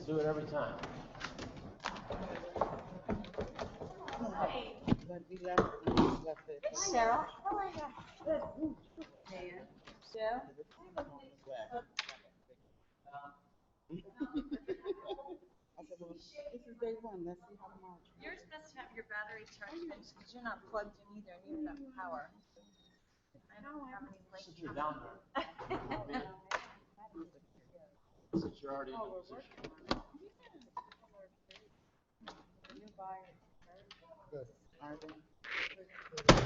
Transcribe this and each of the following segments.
Let's do it every time. Cheryl, how are you? Good. Joe? This is day one. Let's see how much. You're supposed to have your battery charged because you're not plugged in either, and you've got power. I don't have any link. Since you're down there. Since you're already in the position. Good. Are they? You're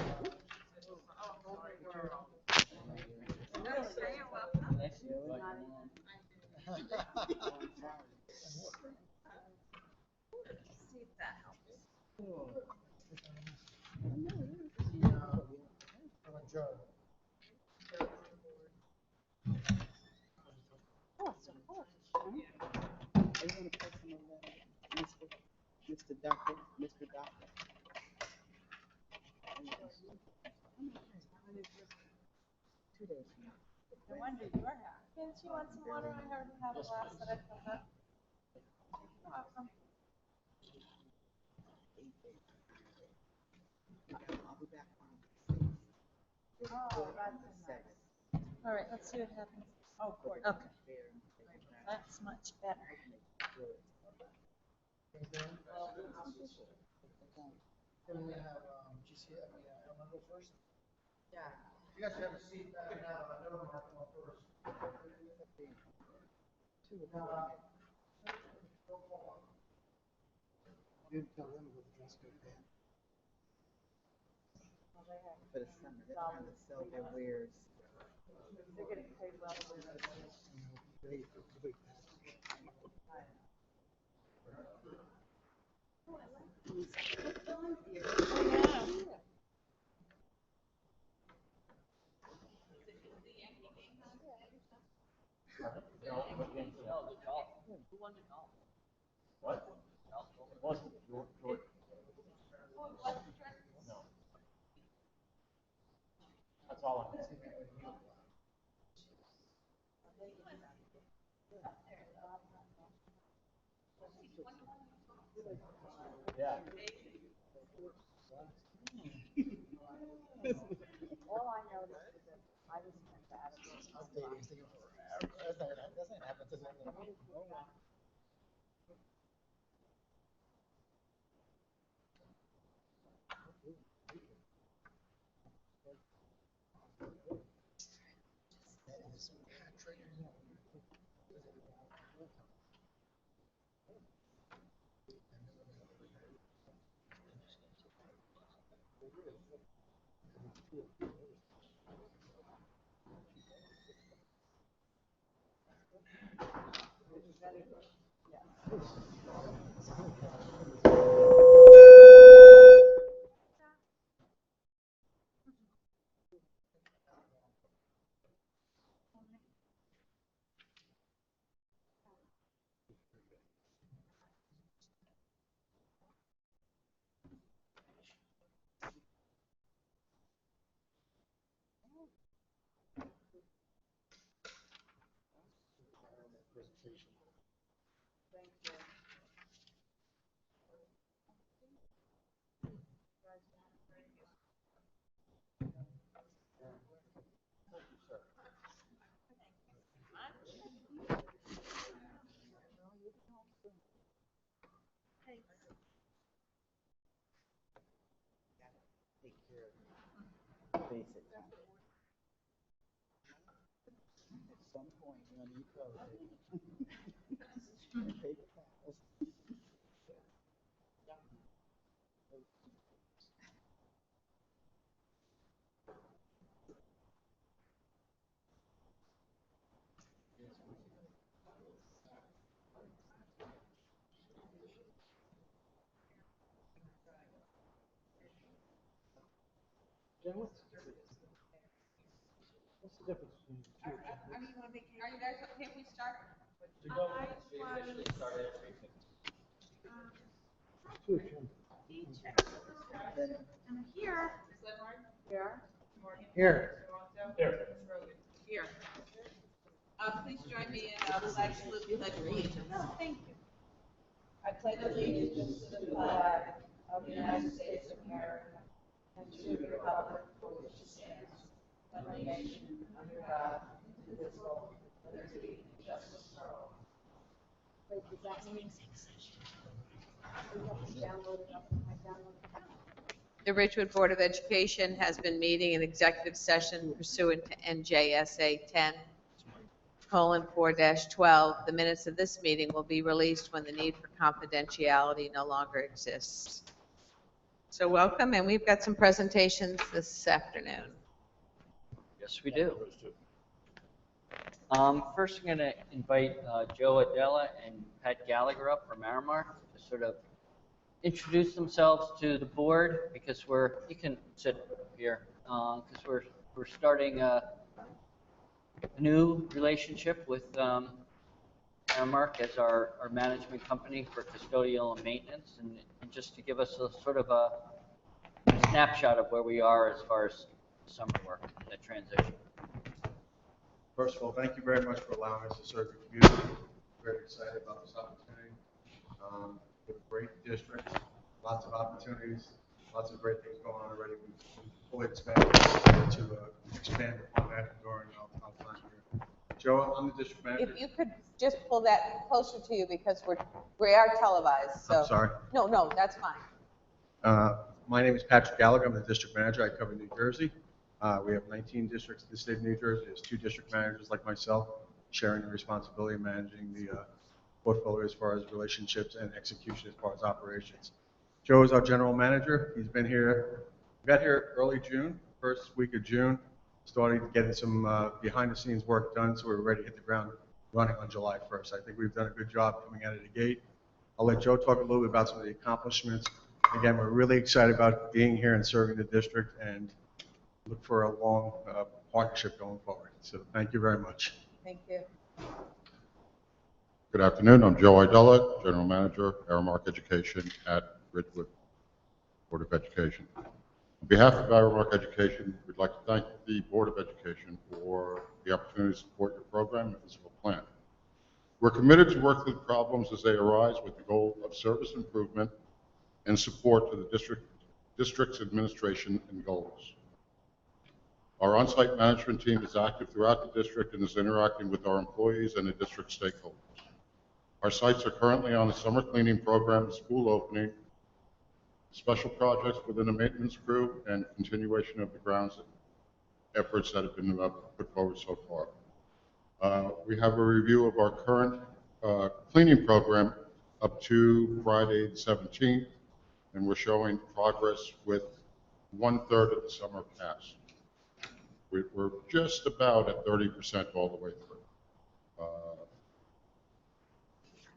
welcome. See if that helps. Are you going to put some of that, Mr. Doctor, Mr. Doctor? No wonder you are happy. Didn't you want some water? I already have a glass that I filled up. You're welcome. I'll be back on 6. Oh, that's nice. All right, let's see what happens. Oh, court. Okay. That's much better. Can we have GCF? I'm gonna go first. Yeah. You guys have a seat back now. I don't have to go first. You didn't tell them what the dress code is. For the summer, they're trying to sell their wares. They're getting paid well. Who won the golf? What? It wasn't Jordan. No. That's all I know. Yeah. All I noticed is that I was meant to have I'll tell you, it's taking forever. That's not happened to them. That is Patrick. Presentation. Thank you. Take care of basic. At some point, you're going to need toilet paper. Paper towels. Jen, what's the difference between the two? Are you guys okay if we start? To go. Two, Jen. And here. Here. Here. Here. Here. Please join me in a flag salute, pledge allegiance. Oh, thank you. I pledge allegiance to the flag of the United States of America and to the republic for which it stands, one nation, under God, indivisible, with liberty and justice for all. Wait, does that mean? We have to download it up, I download it now. The Ridgewood Board of Education has been meeting in executive session pursuant to NJSA 10:4-12. The minutes of this meeting will be released when the need for confidentiality no longer exists. So welcome, and we've got some presentations this afternoon. Yes, we do. First, I'm going to invite Joe Adela and Pat Gallagher up from Aramark to sort of introduce themselves to the board, because you can sit here, because we're starting a new relationship with Aramark as our management company for custodial and maintenance, and just to give us a sort of a snapshot of where we are as far as summer work and the transition. First of all, thank you very much for allowing us to serve your community. Very excited about this opportunity. We have a great district, lots of opportunities, lots of great things going on already. We've fully expanded to expand upon that during our time here. Joe, I'm the district manager. If you could just pull that closer to you, because we are televised, so. I'm sorry. No, that's fine. My name is Patrick Gallagher. I'm the district manager. I cover New Jersey. We have 19 districts in the state of New Jersey. There's 2 district managers like myself, sharing the responsibility of managing the portfolio as far as relationships and execution as far as operations. Joe is our general manager. He's been here, got here early June, first week of June, starting getting some behind the scenes work done, so we're ready to hit the ground running on July 1st. I think we've done a good job coming out of the gate. I'll let Joe talk a little bit about some of the accomplishments. Again, we're really excited about being here and serving the district, and look for a long partnership going forward. So thank you very much. Thank you. Good afternoon. I'm Joe Idella, General Manager, Aramark Education at Ridgewood Board of Education. On behalf of Aramark Education, we'd like to thank the Board of Education for the opportunity to support your program and physical plan. We're committed to work through problems as they arise with the goal of service improvement and support to the district's administration and goals. Our on-site management team is active throughout the district and is interacting with our employees and the district stakeholders. Our sites are currently on a summer cleaning program, school opening, special projects within the maintenance crew, and continuation of the grounds efforts that have been put forward so far. We have a review of our current cleaning program up to Friday the 17th, and we're showing progress with 1/3 of the summer pass. We're just about at 30% all the way through.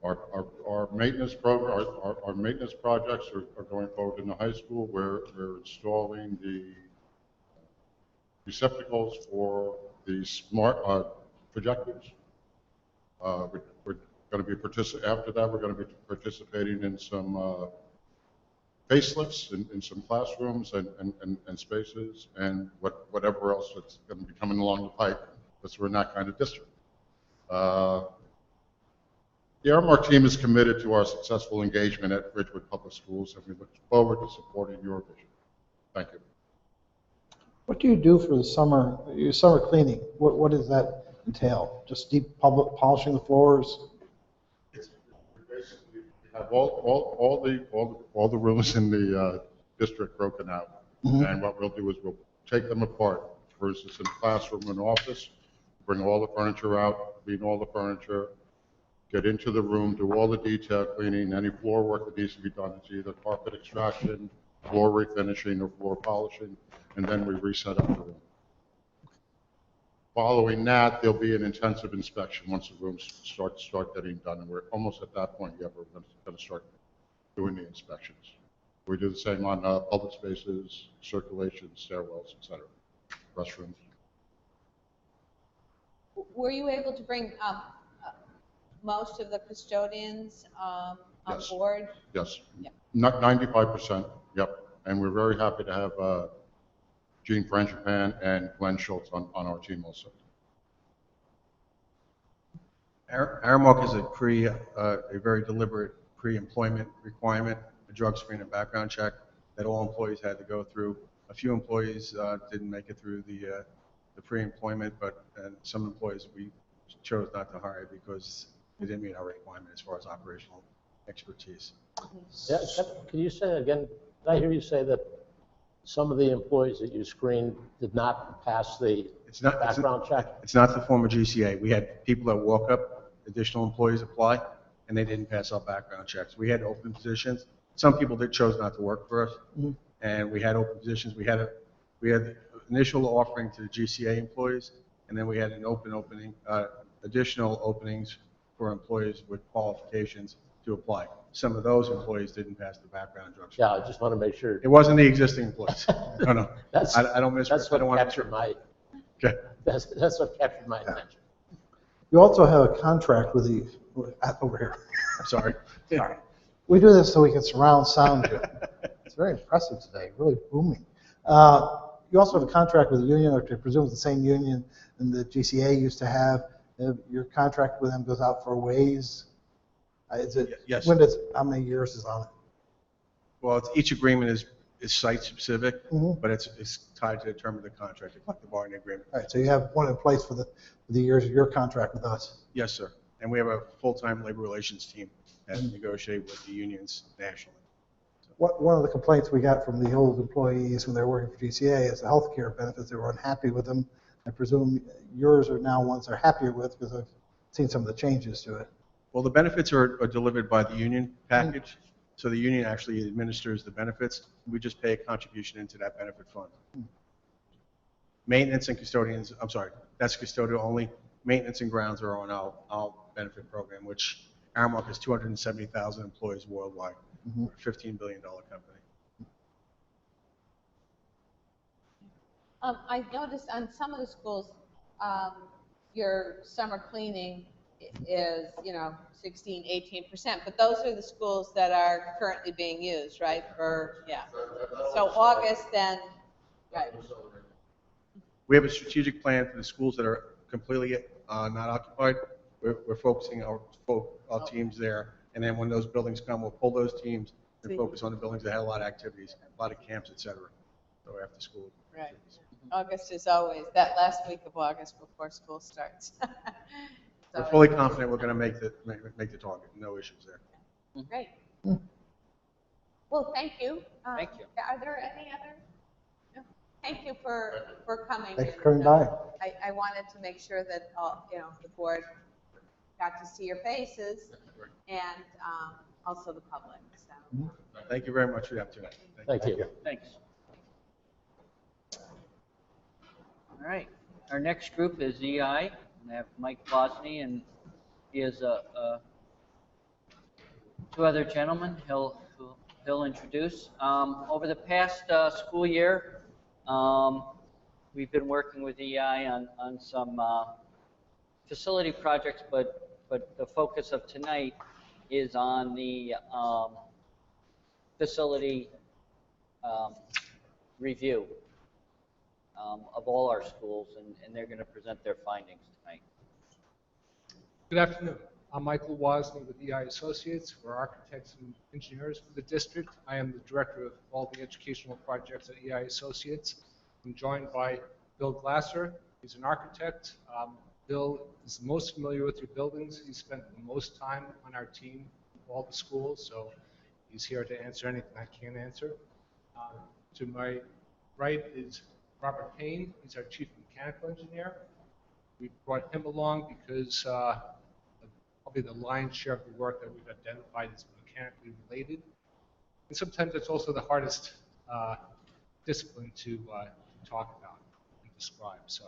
Our maintenance program, our maintenance projects are going forward in the high school. We're installing the receptacles for the smart projectors. We're going to be after that. We're going to be participating in some facelifts in some classrooms and spaces, and whatever else that's going to be coming along the pipe, because we're in that kind of district. The Aramark team is committed to our successful engagement at Ridgewood Public Schools, and we look forward to supporting your vision. Thank you. What do you do for the summer, your summer cleaning? What does that entail? Just deep polishing the floors? Basically, we have all the rooms in the district broken out, and what we'll do is we'll take them apart. For instance, in the classroom and office, bring all the furniture out, clean all the furniture, get into the room, do all the detail cleaning, any floor work that needs to be done. It's either carpet extraction, floor refinishing, or floor polishing, and then we reset up the room. Following that, there'll be an intensive inspection once the rooms start getting done, and we're almost at that point. Yeah, we're going to start doing the inspections. We do the same on public spaces, circulation, stairwells, etc., restrooms. Were you able to bring most of the custodians on board? Yes. Yep. Not 95%. Yep. And we're very happy to have Gene Frangipan and Glenn Schultz on our team also. Aramark is a very deliberate pre-employment requirement, a drug screen and background check that all employees had to go through. A few employees didn't make it through the pre-employment, but some employees we chose not to hire because they didn't meet our requirement as far as operational expertise. Yeah, can you say again, did I hear you say that some of the employees that you screened did not pass the background check? It's not the former GCA. We had people that walk up, additional employees apply, and they didn't pass our background checks. We had open positions. Some people chose not to work for us, and we had open positions. We had initial offering to the GCA employees, and then we had an opening, additional openings for employees with qualifications to apply. Some of those employees didn't pass the background drug screen. Yeah, I just want to make sure. It wasn't the existing employees. No. That's, I don't miss. that's I don't what want captured my, Okay. that's what captured my attention. You also have a contract with the, over here. I'm sorry. Sorry. We do this so we can surround sound you. It's very impressive today, really booming. You also have a contract with the union, or I presume it's the same union and the GCA used to have. Your contract with them goes out for a ways. Is it? Yes. How many years is on it? Well, each agreement is site specific, Mhm. but it's tied to the term of the contract, the collective bargaining agreement. All right, so you have one in place for the years of your contract with us. Yes, sir. And we have a full-time labor relations team that negotiate with the unions nationally. One of the complaints we got from the old employees when they were working for GCA is the health care benefits. They were unhappy with them. I presume yours are now ones they're happier with because I've seen some of the changes to it. Well, the benefits are delivered by the union package, so the union actually administers the benefits. We just pay a contribution into that benefit fund. Maintenance and custodians, I'm sorry, that's custodial only. Maintenance and grounds are on our benefit program, which Aramark has 270,000 employees worldwide. We're a $15 billion company. I noticed on some of the schools, your summer cleaning is, 16, 18%, but those are the schools that are currently being used, right? So August then, right. We have a strategic plan for the schools that are completely not occupied. We're focusing our teams there, and then when those buildings come, we'll pull those teams and focus on the buildings that have a lot of activities, a lot of camps, et cetera. So after school. Right. August is always, that last week of August before school starts. We're fully confident we're going to make the target. No issues there. Great. Well, thank you. Thank you. Are there any other? No. Thank you for coming. Thanks for coming by. I wanted to make sure that all, the board got to see your faces and also the public. So. Thank you very much for the opportunity. Thank you. Thanks. All right, our next group is EI, and I have Mike Bosney, and he has two other gentlemen he'll introduce. Over the past school year, we've been working with EI on some facility projects, but the focus of tonight is on the facility review of all our schools, and they're going to present their findings tonight. Good afternoon. I'm Michael Wosley with EI Associates. We're architects and engineers for the district. I am the director of all the educational projects at EI Associates. I'm joined by Bill Glasser. He's an architect. Bill is most familiar with your buildings. He spent the most time on our team, all the schools, so he's here to answer anything I can't answer. To my right is Robert Payne. He's our chief mechanical engineer. We brought him along because probably the lion's share of the work that we've identified is mechanically related. And sometimes it's also the hardest discipline to talk about and describe. So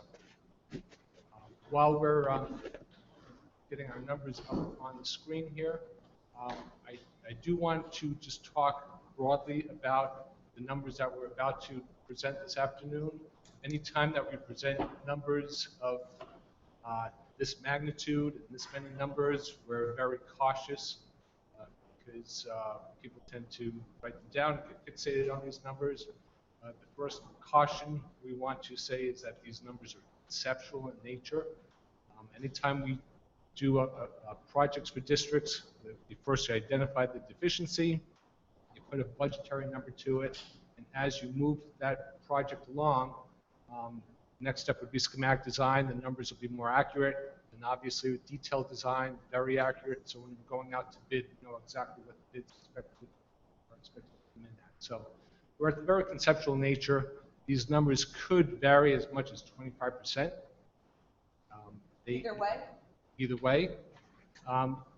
while we're getting our numbers up on the screen here, I do want to just talk broadly about the numbers that we're about to present this afternoon. Anytime that we present numbers of this magnitude and this many numbers, we're very cautious because people tend to write them down, get fixated on these numbers. The first caution we want to say is that these numbers are conceptual in nature. Anytime we do projects for districts. You first identify the deficiency, you put a budgetary number to it, and as you move that project along, next step would be schematic design. The numbers will be more accurate, and obviously with detailed design, very accurate. So when you're going out to bid, you know exactly what the bids are expected to come in at. So we're at the very conceptual nature. These numbers could vary as much as 25%. Either way? Either way.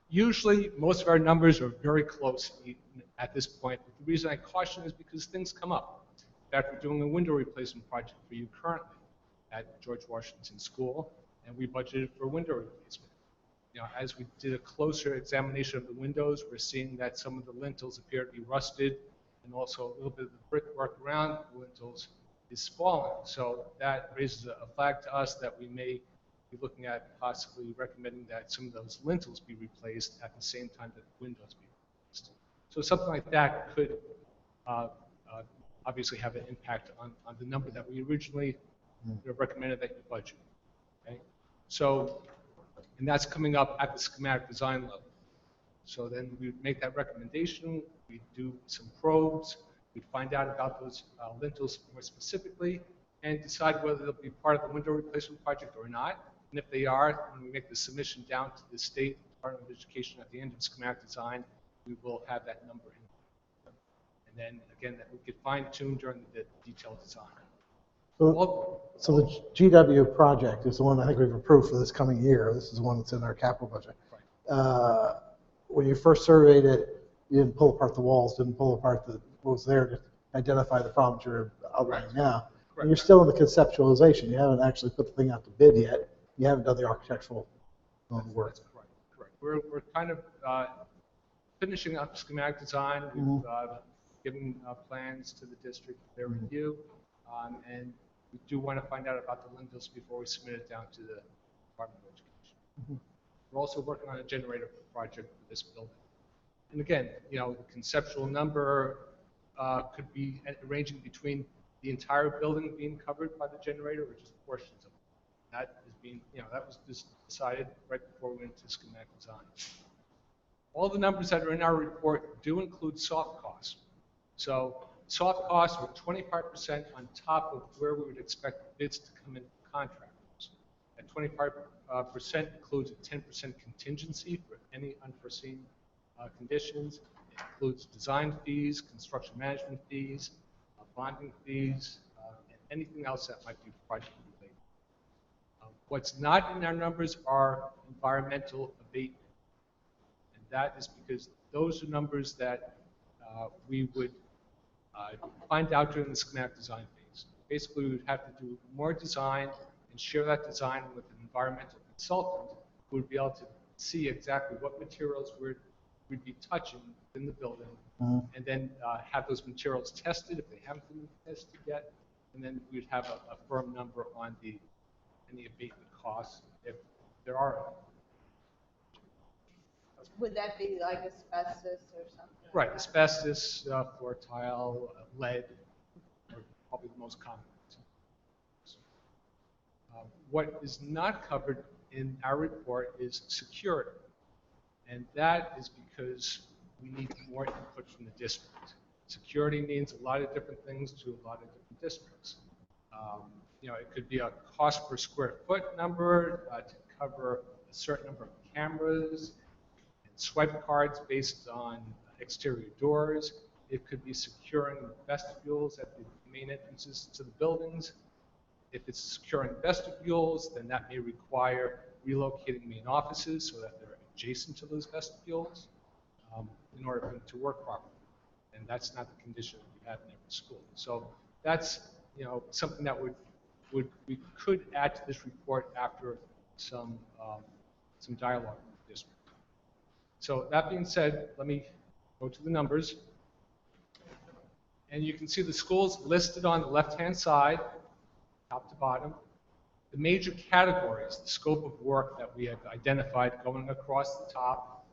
Usually, most of our numbers are very close at this point. The reason I caution is because things come up. In fact, we're doing a window replacement project for you currently at George Washington School, and we budgeted for window replacement. You know, as we did a closer examination of the windows, we're seeing that some of the lintels appear to be rusted, and also a little bit of the brickwork around the lintels is falling. So that raises a flag to us that we may be looking at possibly recommending that some of those lintels be replaced at the same time that the windows be replaced. So something like that could obviously have an impact on the number that we originally recommended that you budget. Okay? So, and that's coming up at the schematic design level. So then we would make that recommendation, we'd do some probes, we'd find out about those lintels more specifically, and decide whether they'll be part of the window replacement project or not. And if they are, when we make the submission down to the State Department of Education at the end of schematic design, we will have that number in. And then again, that we could fine tune during the detailed design. So the GW project is the one I think we've approved for this coming year. This is the one that's in our capital budget. Right. When you first surveyed it, you didn't pull apart the walls, didn't pull apart what was there to identify the problems you're outlining now. Correct. And you're still in the conceptualization. You haven't actually put the thing out to bid yet. You haven't done the architectural work. That's correct. We're kind of finishing up schematic design. We've given plans to the district for their review, and we do want to find out about the lintels before we submit it down to the Department of Education. We're also working on a generator project for this building. And again, you know, the conceptual number could be ranging between the entire building being covered by the generator or just portions of it. That is being, you know, that was just decided right before we went to schematic design. All the numbers that are in our report do include soft costs. So soft costs were 25% on top of where we would expect bids to come in for contractors. That 25% includes a 10% contingency for any unforeseen conditions. It includes design fees, construction management fees, bonding fees, and anything else that might be project related. What's not in our numbers are environmental abatement. And that is because those are numbers that we would find out during the schematic design phase. Basically, we would have to do more design and share that design with an environmental consultant who would be able to see exactly what materials we'd be touching in the building, and then have those materials tested if they haven't been tested yet, and then we'd have a firm number on any abatement costs if there are any. Would that be like asbestos or something? Right, asbestos, floor tile, lead are probably the most common. What is not covered in our report is security. And that is because we need more input from the district. Security means a lot of different things to a lot of different districts. You know, it could be a cost per square foot number to cover a certain number of cameras and swipe cards based on exterior doors. It could be securing vestibules at the main entrances to the buildings. If it's securing vestibules, then that may require relocating main offices so that they're adjacent to those vestibules in order for them to work properly. And that's not the condition that we have in every school. So that's, you know, something that we could add to this report after some dialogue with the district. So that being said, let me go to the numbers. And you can see the schools listed on the left-hand side, top to bottom. The major categories, the scope of work that we have identified going across the top,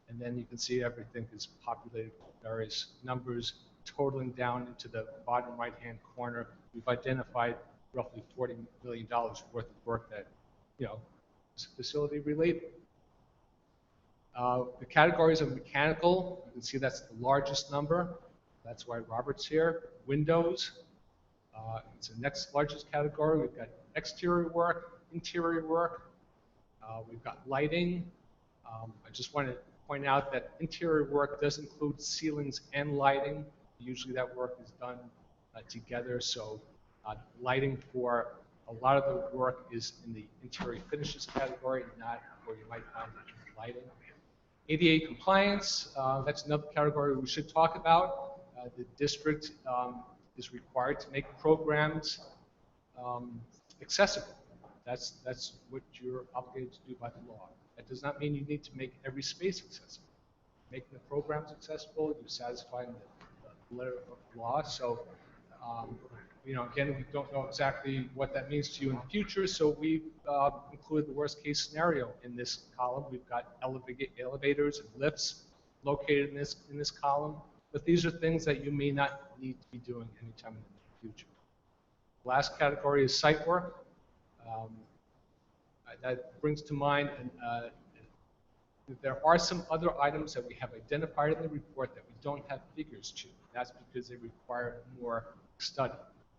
and then you can see everything is populated with various numbers totaling down into the bottom right-hand corner. We've identified roughly $40 million worth of work that, you know, is facility related. The categories of mechanical, you can see that's the largest number. That's why Robert's here. Windows, it's the next largest category. We've got exterior work, interior work. We've got lighting. I just want to point out that interior work does include ceilings and lighting. Usually that work is done together, so lighting for a lot of the work is in the interior finishes category, not where you might find lighting. ADA compliance, that's another category we should talk about. The district is required to make programs accessible. That's what you're obligated to do by the law. That does not mean you need to make every space accessible. Making the programs accessible, you're satisfying the letter of the law. So, again, we don't know exactly what that means to you in the future, so we've included the worst case scenario in this column. We've got elevators and lifts located in this column, but these are things that you may not need to be doing anytime in the future. Last category is site work. That brings to mind there are some other items that we have identified in the report that we don't have figures to. That's because they require more study.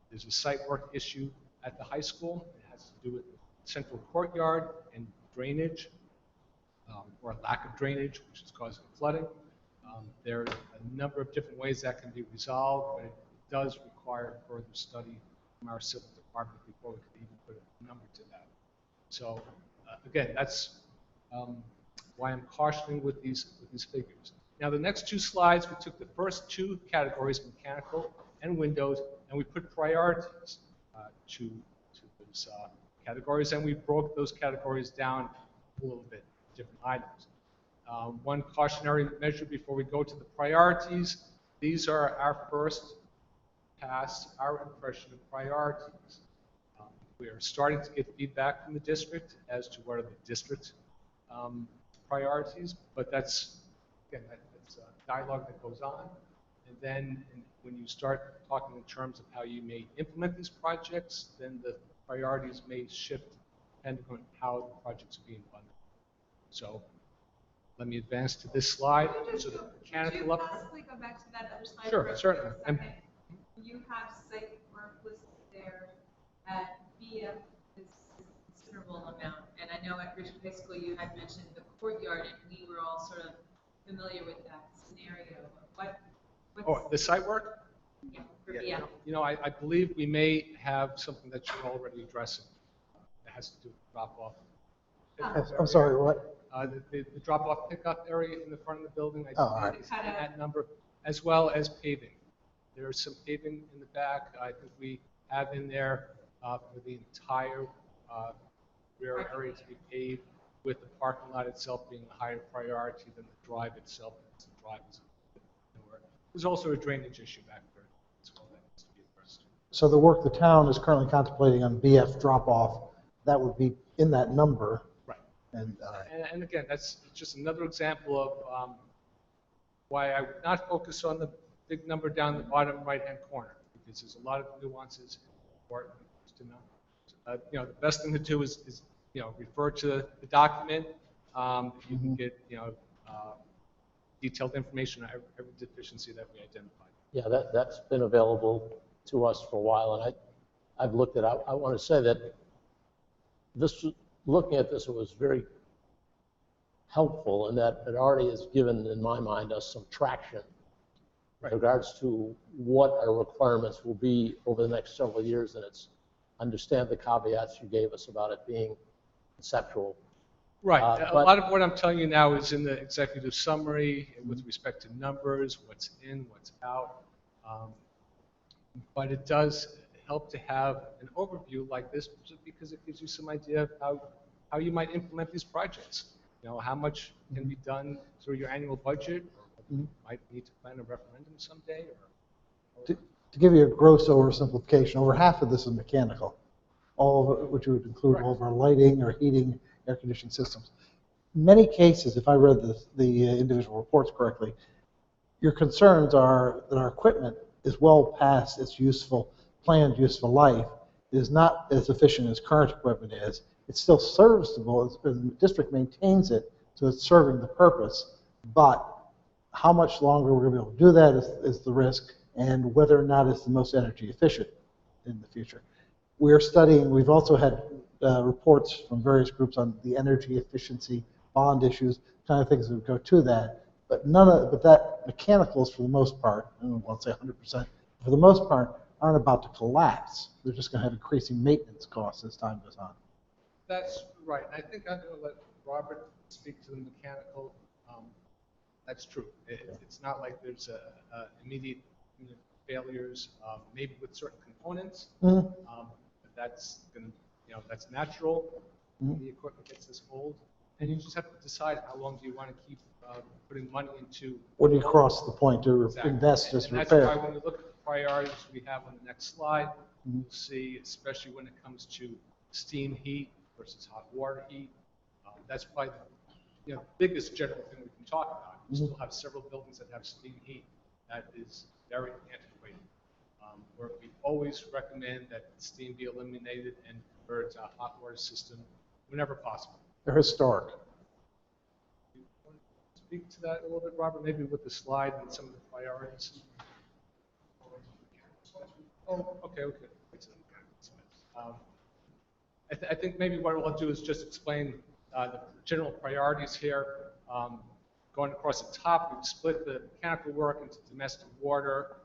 There's a site work issue at the high school. It has to do with central courtyard and drainage, or lack of drainage, which is causing flooding. There are a number of different ways that can be resolved, but it does require further study from our civil department before we can even put a number to that. So again, that's why I'm cautioning with these figures. Now the next two slides, we took the first two categories, mechanical and windows, and we put priorities to those categories, and we broke those categories down a little bit, different items. One cautionary measure before we go to the priorities, these are our first pass, our impression of priorities. We are starting to get feedback from the district as to what are the district's priorities, but that's, again, that's a dialogue that goes on. And then when you start talking in terms of how you may implement these projects, then the priorities may shift depending on how the projects are being funded. So let me advance to this slide. So the mechanical Could you possibly go back to that other slide? Sure, certainly. You have site work listed there at BF is a considerable amount. And I know at Ridgewood High School you had mentioned the courtyard, and we were all sort of familiar with that scenario. The site work? Yeah, for BF. I believe we may have something that you're already addressing that has to do with drop-off. I'm sorry, what? The drop-off pickup area in the front of the building, I all right. think is in that number, as well as paving. There's some paving in the back. I think we have in there for the entire rear area to be paved, with the parking lot itself being a higher priority than the drive itself. Because the drive is nowhere. There's also a drainage issue back there as well that needs to be addressed. So the work the town is currently contemplating on BF drop-off, that would be in that number. Right. And again, that's just another example of why I would not focus on the big number down the bottom right-hand corner, because there's a lot of nuances important to know. The best thing to do is refer to the document. You can get detailed information on every deficiency that we identified. Yeah, that's been available to us for a while, and I've looked at it. I want to say that looking at this, it was very helpful in that it already has given, in my mind, us some traction in regards to what our requirements will be over the next several years, and it's understand the caveats you gave us about it being conceptual. Right. A lot of what I'm telling you now is in the executive summary with respect to numbers, what's in, what's out. But it does help to have an overview like this because it gives you some idea of how you might implement these projects. How much can be done through your annual budget, or you might need to plan a referendum someday. to give you a gross oversimplification, over half of this is mechanical, all of it, which would include all of our lighting, our heating, air conditioning systems. In many cases, if I read the individual reports correctly, your concerns are that our equipment is well past its planned useful life. It is not as efficient as current equipment is. It's still serviceable, and the district maintains it So it's serving the purpose, but how much longer we're going to be able to do that is the risk, and whether or not it's the most energy efficient in the future. We're studying, we've also had reports from various groups on the energy efficiency bond issues, kind of things that would go to that, but that mechanicals for the most part, I don't want to say 100%, for the most part, aren't about to collapse. They're just going to have increasing maintenance costs as time goes on. That's right. I think I'm going to let Robert speak to the mechanical. That's true. It's not like there's immediate failures, maybe with certain components. But that's going to, that's natural when the equipment gets this old. And you just have to decide how long do you want to keep putting money into. When you cross the point to invest as repair. That's why when you look at the priorities we have on the next slide, you'll see, especially when it comes to steam heat versus hot water heat, that's probably the biggest general thing we can talk about. We still have several buildings that have steam heat. That is very antiquated. Where we always recommend that steam be eliminated and converted to a hot water system whenever possible. They're historic. You want to speak to that a little bit, Robert, maybe with the slide and some of the priorities? Oh, okay. I think maybe what we'll do is just explain the general priorities here. Going across the top, we've split the mechanical work into domestic water,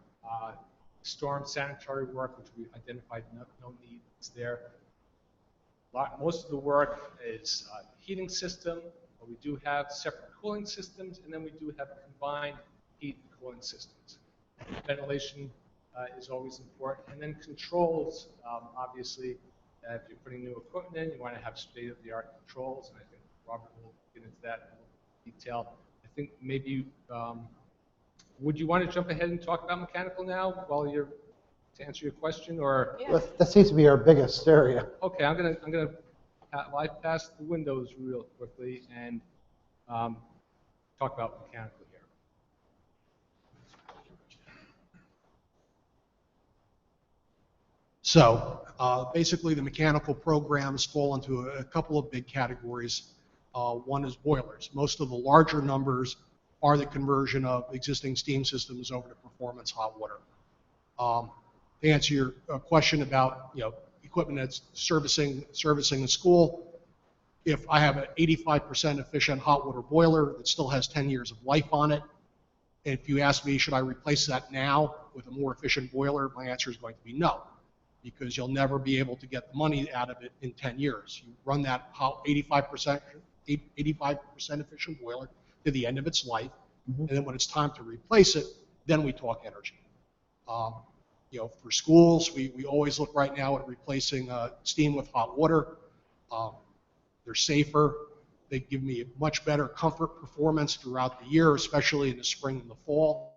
storm sanitary work, which we identified no needs there. Most of the work is heating system, but we do have separate cooling systems, and then we do have combined heat and cooling systems. Ventilation is always important, and then controls, obviously, if you're putting new equipment in, you want to have state-of-the-art controls, and I think Robert will get into that in detail. I think maybe, would you want to jump ahead and talk about mechanical now while you're to answer your question, or? Yeah. That seems to be our biggest area. Okay, I'm gonna bypass the windows real quickly and talk about mechanical here. So basically, the mechanical programs fall into a couple of big categories. One is boilers. Most of the larger numbers are the conversion of existing steam systems over to performance hot water. To answer your question about equipment that's servicing the school, if I have an 85% efficient hot water boiler that still has 10 years of life on it, and if you ask me, should I replace that now with a more efficient boiler, my answer is going to be no, because you'll never be able to get the money out of it in 10 years. You run that 85% efficient boiler to the end of its life, and then when it's time to replace it, then we talk energy. For schools, we always look right now at replacing steam with hot water. They're safer. They give me a much better comfort performance throughout the year, especially in the spring and the fall.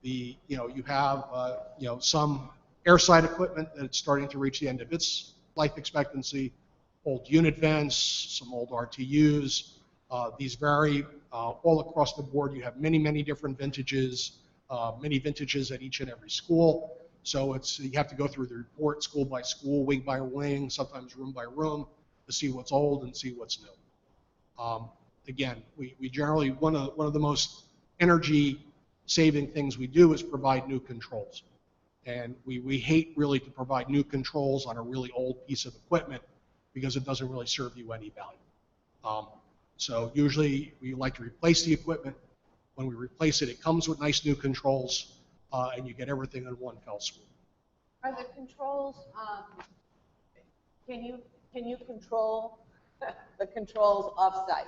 You have some airside equipment that's starting to reach the end of its life expectancy, old unit vents, some old RTUs. These vary all across the board. You have many different vintages, many vintages at each and every school. So you have to go through the report school by school, wing by wing, sometimes room by room, to see what's old and see what's new. Again, we generally, one of the most energy saving things we do is provide new controls. And we hate really to provide new controls on a really old piece of equipment because it doesn't really serve you any value. So usually we like to replace the equipment. When we replace it, it comes with nice new controls, and you get everything in one fell swoop. Are the controls, can you control the controls off-site?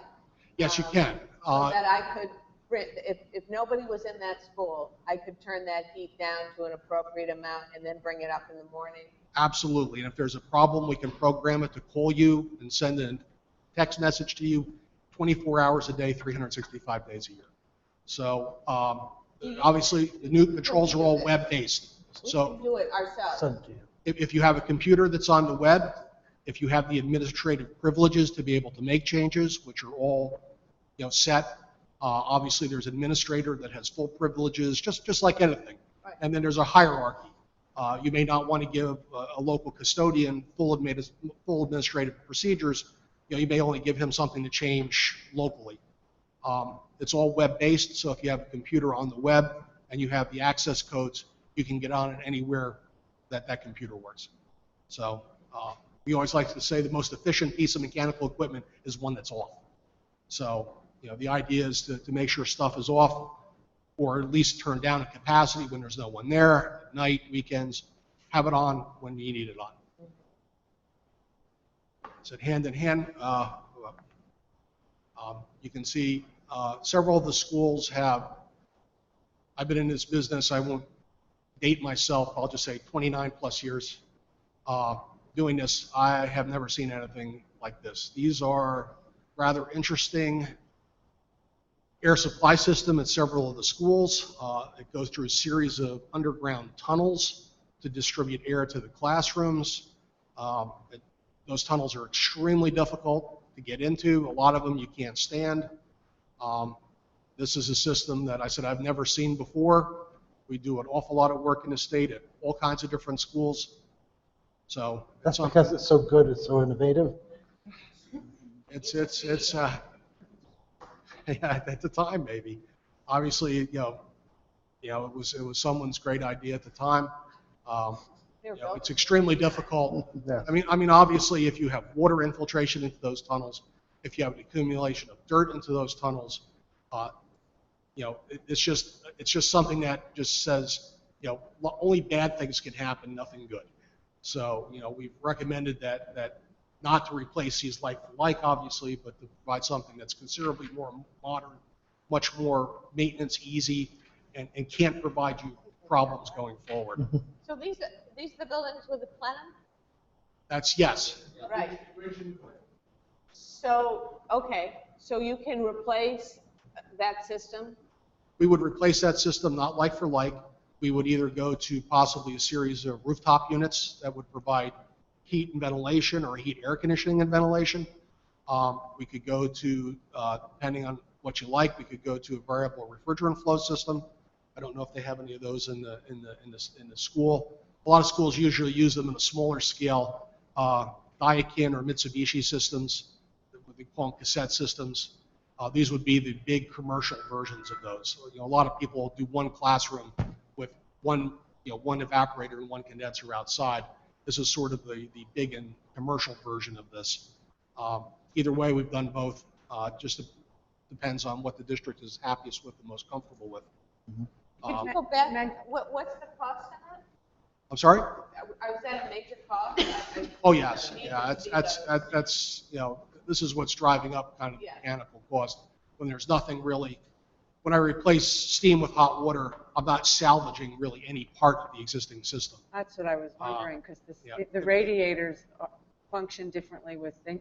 Yes, you can. So that I could if nobody was in that school, I could turn that heat down to an appropriate amount and then bring it up in the morning? Absolutely. And if there's a problem, we can program it to call you and send a text message to you 24 hours a day, 365 days a year. So obviously, the new controls are all web-based. We So can do it ourselves. Send it to you. if you have a computer that's on the web, if you have the administrative privileges to be able to make changes, which are all set, obviously there's an administrator that has full privileges, just like anything. Right. And then there's a hierarchy. You may not want to give a local custodian full administrative procedures. You may only give him something to change locally. It's all web-based, so if you have a computer on the web and you have the access codes, you can get on it anywhere that computer works. So we always like to say the most efficient piece of mechanical equipment is one that's off. So the idea is to make sure stuff is off, or at least turn down at capacity when there's no one there, at night, weekends, have it on when you need it on. So hand in hand, you can see several of the schools have, I've been in this business, I won't date myself, I'll just say 29 plus years doing this. I have never seen anything like this. These are rather interesting air supply system at several of the schools. It goes through a series of underground tunnels to distribute air to the classrooms. Those tunnels are extremely difficult to get into. A lot of them you can't stand. This is a system that I said I've never seen before. We do an awful lot of work in the state at all kinds of different schools. So That's because it's so good, it's so innovative. it's yeah, at the time maybe. Obviously, it was someone's great idea at the time. It's extremely difficult. Yeah. I mean, obviously, if you have water infiltration into those tunnels, if you have an accumulation of dirt into those tunnels, it's just something that just says, only bad things can happen, nothing good. So, we've recommended that not to replace these like for like, obviously, but to provide something that's considerably more modern, much more maintenance easy, and can't provide you problems going forward. So these are the buildings with the plan? That's yes. Right. So, okay, so you can replace that system? We would replace that system not like for like. We would either go to possibly a series of rooftop units that would provide heat and ventilation, or heat, air conditioning and ventilation. We could go to, depending on what you like, we could go to a variable refrigerant flow system. I don't know if they have any of those in the school. A lot of schools usually use them in a smaller scale, Daikin or Mitsubishi systems, what they call them cassette systems. These would be the big commercial versions of those. So, a lot of people do one classroom with one evaporator and one condenser outside. This is sort of the big and commercial version of this. Either way, we've done both. Just depends on what the district is happiest with, the most comfortable with. Can you go back? What's the cost of it? I'm sorry? Is that a major cost? Oh, yes. Yeah, that's this is what's driving up kind of the mechanical cost. When there's nothing really, when I replace steam with hot water, I'm not salvaging really any part of the existing system. That's what I was wondering, because the radiators function differently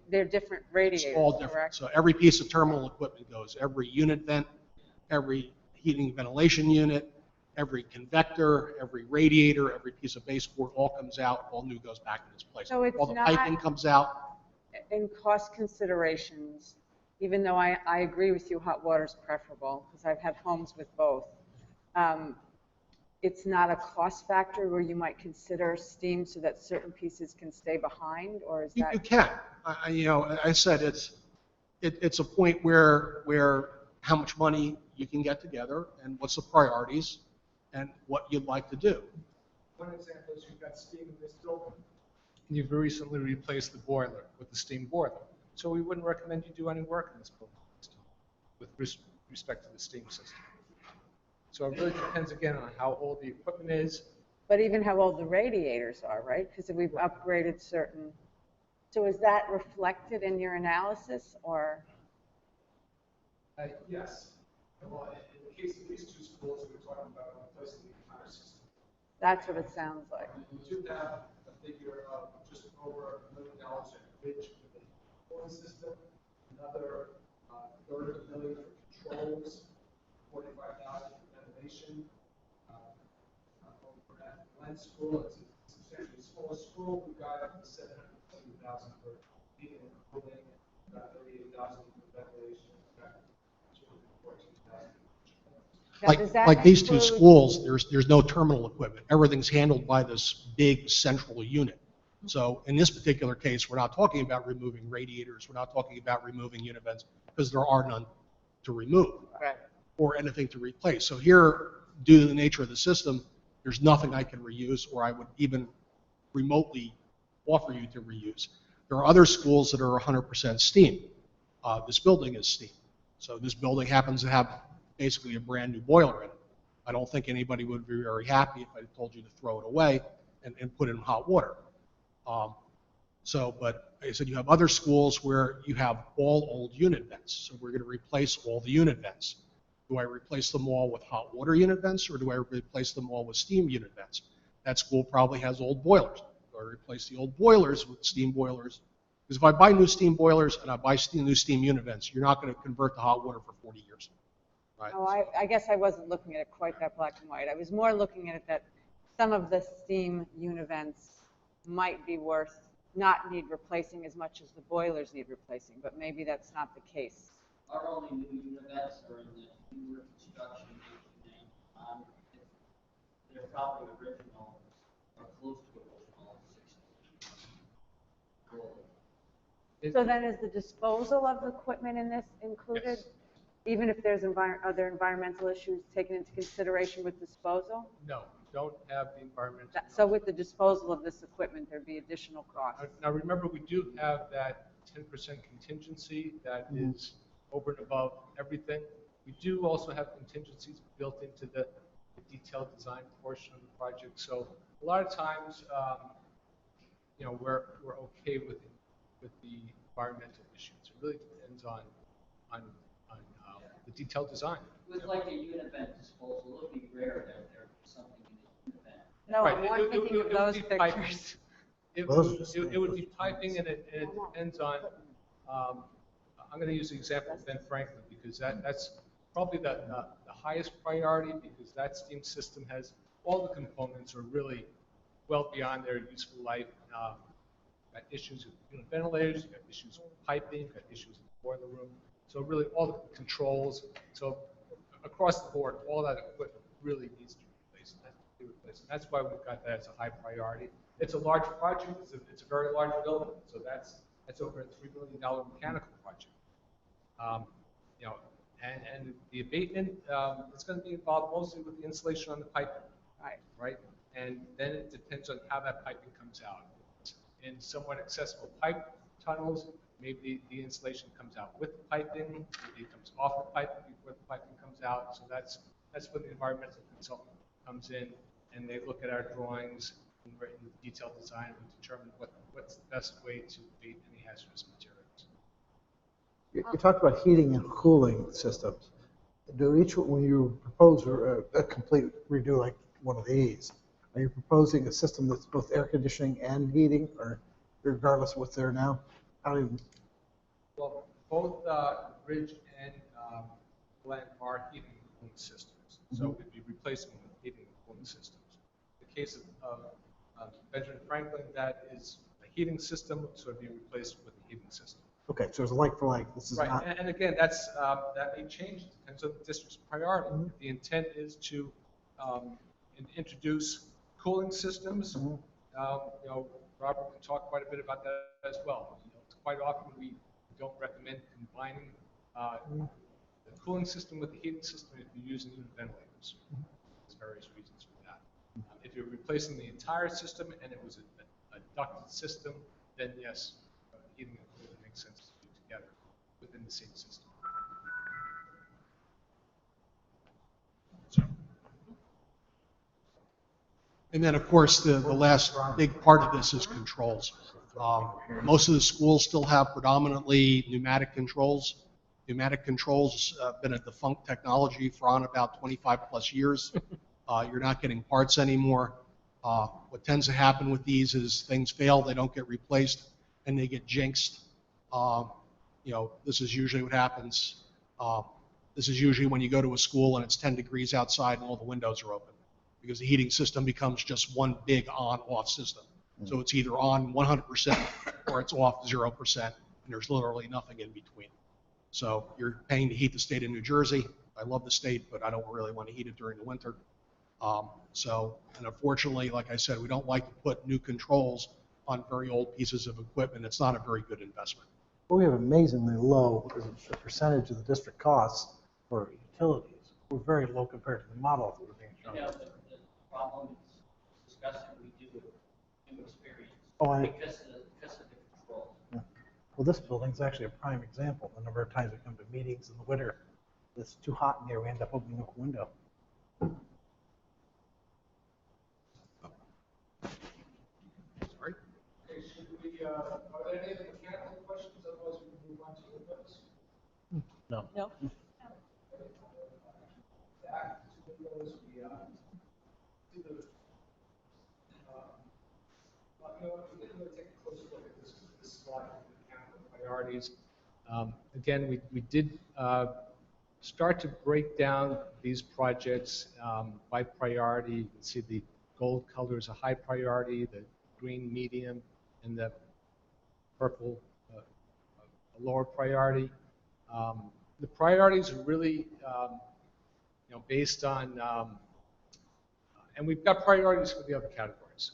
they're different radiators, It's all different. correct? So every piece of terminal equipment goes, every unit vent, every heating and ventilation unit, every convector, every radiator, every piece of baseboard, all comes out, all new goes back in its place. So it's all the not- piping comes out. In cost considerations, even though I agree with you, hot water is preferable, because I've had homes with both, it's not a cost factor where you might consider steam so that certain pieces can stay behind, or is that? You can. I said it's a point where how much money you can get together and what's the priorities and what you'd like to do. One example is you've got steam in this building, and you've recently replaced the boiler with the steam boiler. So we wouldn't recommend you do any work in this building with respect to the steam system. So it really depends, again, on how old the equipment is. But even how old the radiators are, right? Because we've upgraded certain, so is that reflected in your analysis, or? Yes. Well, in the case of these two schools, we're talking about replacing the entire system. That's what it sounds like. We do have a figure of just over $1 million at Ridge for the cooling system, another third of a million for controls, 45,000 for renovation. Over at Glen School, it's a substantially smaller school. We've got 750,000 for heating and cooling, about 38,000 for ventilation, about 214,000. Now, does that Like these two include- schools, there's no terminal equipment. Everything's handled by this big central unit. So in this particular case, we're not talking about removing radiators. We're not talking about removing unit vents because there are none to remove Right. or anything to replace. So here, due to the nature of the system, there's nothing I can reuse or I would even remotely offer you to reuse. There are other schools that are 100% steam. This building is steam. So this building happens to have basically a brand new boiler in it. I don't think anybody would be very happy if I told you to throw it away and put it in hot water. But like I said, you have other schools where you have all old unit vents. So we're going to replace all the unit vents. Do I replace them all with hot water unit vents or do I replace them all with steam unit vents? That school probably has old boilers. Do I replace the old boilers with steam boilers? Because if I buy new steam boilers and I buy new steam unit vents, you're not going to convert to hot water for 40 years. Right? Oh, I guess I wasn't looking at it quite that black and white. I was more looking at it that some of the steam univents might be not need replacing as much as the boilers need replacing, but maybe that's not the case. Our only new units are in the newer construction, 1890. They're probably original or close to original 60s. So then is the disposal of the equipment in this included? Yes. Even if there's other environmental issues taken into consideration with disposal? No, we don't have the environmental. So with the disposal of this equipment, there'd be additional costs? Now remember, we do have that 10% contingency that is over and above everything. We do also have contingencies built into the detailed design portion of the project. So a lot of times, we're okay with the environmental issues. It really depends on the detailed design. With like a unit vent disposal, it would be rare that there'd be something in the unit vent. No, Right, I'm more thinking of those would be piping. pictures. It would be piping, and it depends on, I'm going to use the example of Ben Franklin, because that's probably the highest priority, because that steam system has, all the components are really well beyond their useful life. Got issues with unit ventilators, you've got issues with piping, you've got issues in the boiler room. So really all the controls, so across the board, all that equipment really needs to be replaced. That's why we've got that as a high priority. It's a large project, it's a very large building, so that's over a $3 million mechanical project. And the abatement, it's going to be involved mostly with the insulation on the piping, right? And then it depends on how that piping comes out. In somewhat accessible pipe tunnels, maybe the insulation comes out with the piping, maybe it comes off the piping before the piping comes out. So that's when the environmental consultant comes in and they look at our drawings and we're in the detailed design and determine what's the best way to abate any hazardous materials. You talked about heating and cooling systems. When you propose a complete redo like one of these, are you proposing a system that's both air conditioning and heating, or regardless of what's there now? Well, both Ridge and Glen are heating and cooling systems, so we'd be replacing them with heating and cooling systems. In the case of Benjamin Franklin, that is a heating system, so it'd be replaced with a heating system. Okay, so it's like for like. This is right, not. And again, that may change. It depends on the district's priority. The intent is to introduce cooling systems. Robert can talk quite a bit about that as well. Quite often we don't recommend combining the cooling system with the heating system if you're using unit ventilators. There's various reasons for that. If you're replacing the entire system and it was a ducted system, then yes, heating and cooling makes sense to do together within the same system. And then, of course, the last big part of this is controls. Most of the schools still have predominantly pneumatic controls. Pneumatic controls been a defunct technology for on about 25 plus years. You're not getting parts anymore. What tends to happen with these is things fail, they don't get replaced, and they get jinxed. This is usually what happens. This is usually when you go to a school and it's 10 degrees outside and all the windows are open, because the heating system becomes just one big on-off system. So it's either on 100% or it's off 0%, and there's literally nothing in between. So you're paying to heat the state of New Jersey. I love the state, but I don't really want to heat it during the winter. And unfortunately, like I said, we don't like to put new controls on very old pieces of equipment. It's not a very good investment. But we have amazingly low as a percentage of the district costs for utilities. We're very low compared to the models that are being shown. The problem is discussing we do experience because of the controls. Yeah. Well, this building's actually a prime example. The number of times we come to meetings in the winter, it's too hot in here, we end up opening up a window. Sorry? Okay, should we, are there any other mechanical questions? Otherwise, we can move on to windows. No. No? Back to windows, we do the, we're going to take a closer look at this slide, mechanical priorities. Again, we did start to break down these projects by priority. You can see the gold color is a high priority, the green medium, and the purple a lower priority. The priorities are really based on, and we've got priorities for the other categories.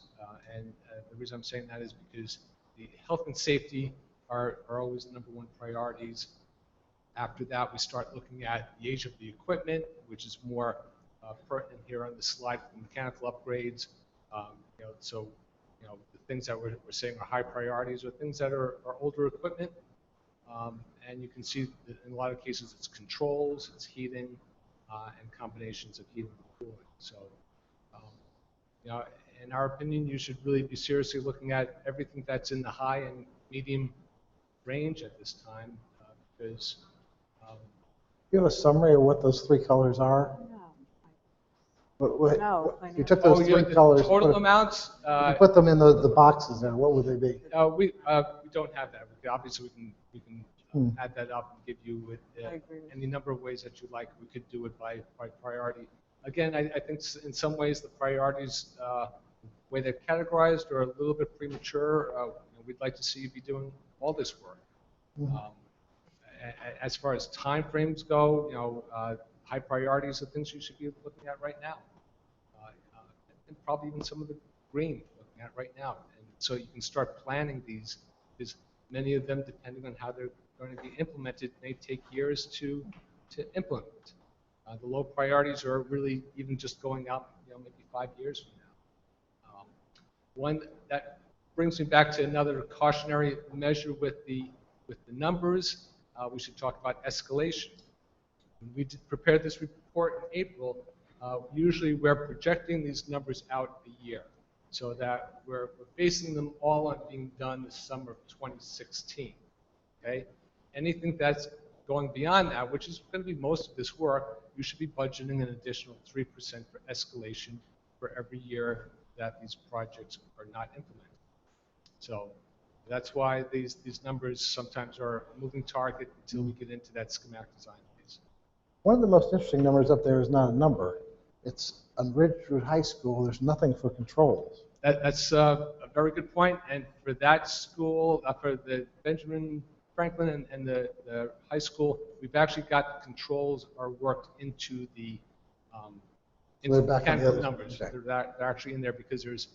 The reason I'm saying that is because the health and safety are always the #1 priorities. After that, we start looking at the age of the equipment, which is more pertinent here on the slide for mechanical upgrades. The things that we're saying are high priorities are things that are older equipment. And you can see that in a lot of cases it's controls, it's heating, and combinations of heating and cooling. So, in our opinion, you should really be seriously looking at everything that's in the high and medium range at this time, because You have a summary of what those three colors are? No. You took those three colors. Total amounts. You put them in the boxes there. What would they be? We don't have that. Obviously, we can add that up and give you any number of ways that you like. We could do it by priority. Again, I think in some ways the priorities, the way they're categorized, are a little bit premature. We'd like to see you be doing all this work. As far as time frames go, high priorities are things you should be looking at right now. And probably even some of the green looking at right now. And so you can start planning these, because many of them, depending on how they're going to be implemented, may take years to implement. The low priorities are really even just going out, maybe 5 years from now. One that brings me back to another cautionary measure with the numbers. We should talk about escalation. When we prepared this report in April, usually we're projecting these numbers out a year, so that we're basing them all on being done the summer of 2016. Okay? Anything that's going beyond that, which is going to be most of this work, you should be budgeting an additional 3% for escalation for every year that these projects are not implemented. So that's why these numbers sometimes are a moving target until we get into that schematic design phase. One of the most interesting numbers up there is not a number. It's on Ridgewood High School, there's nothing for controls. That's a very good point. And for that school, for the Benjamin Franklin and the high school, we've actually got the controls are worked into the mechanical numbers. Okay. They're actually in there because there's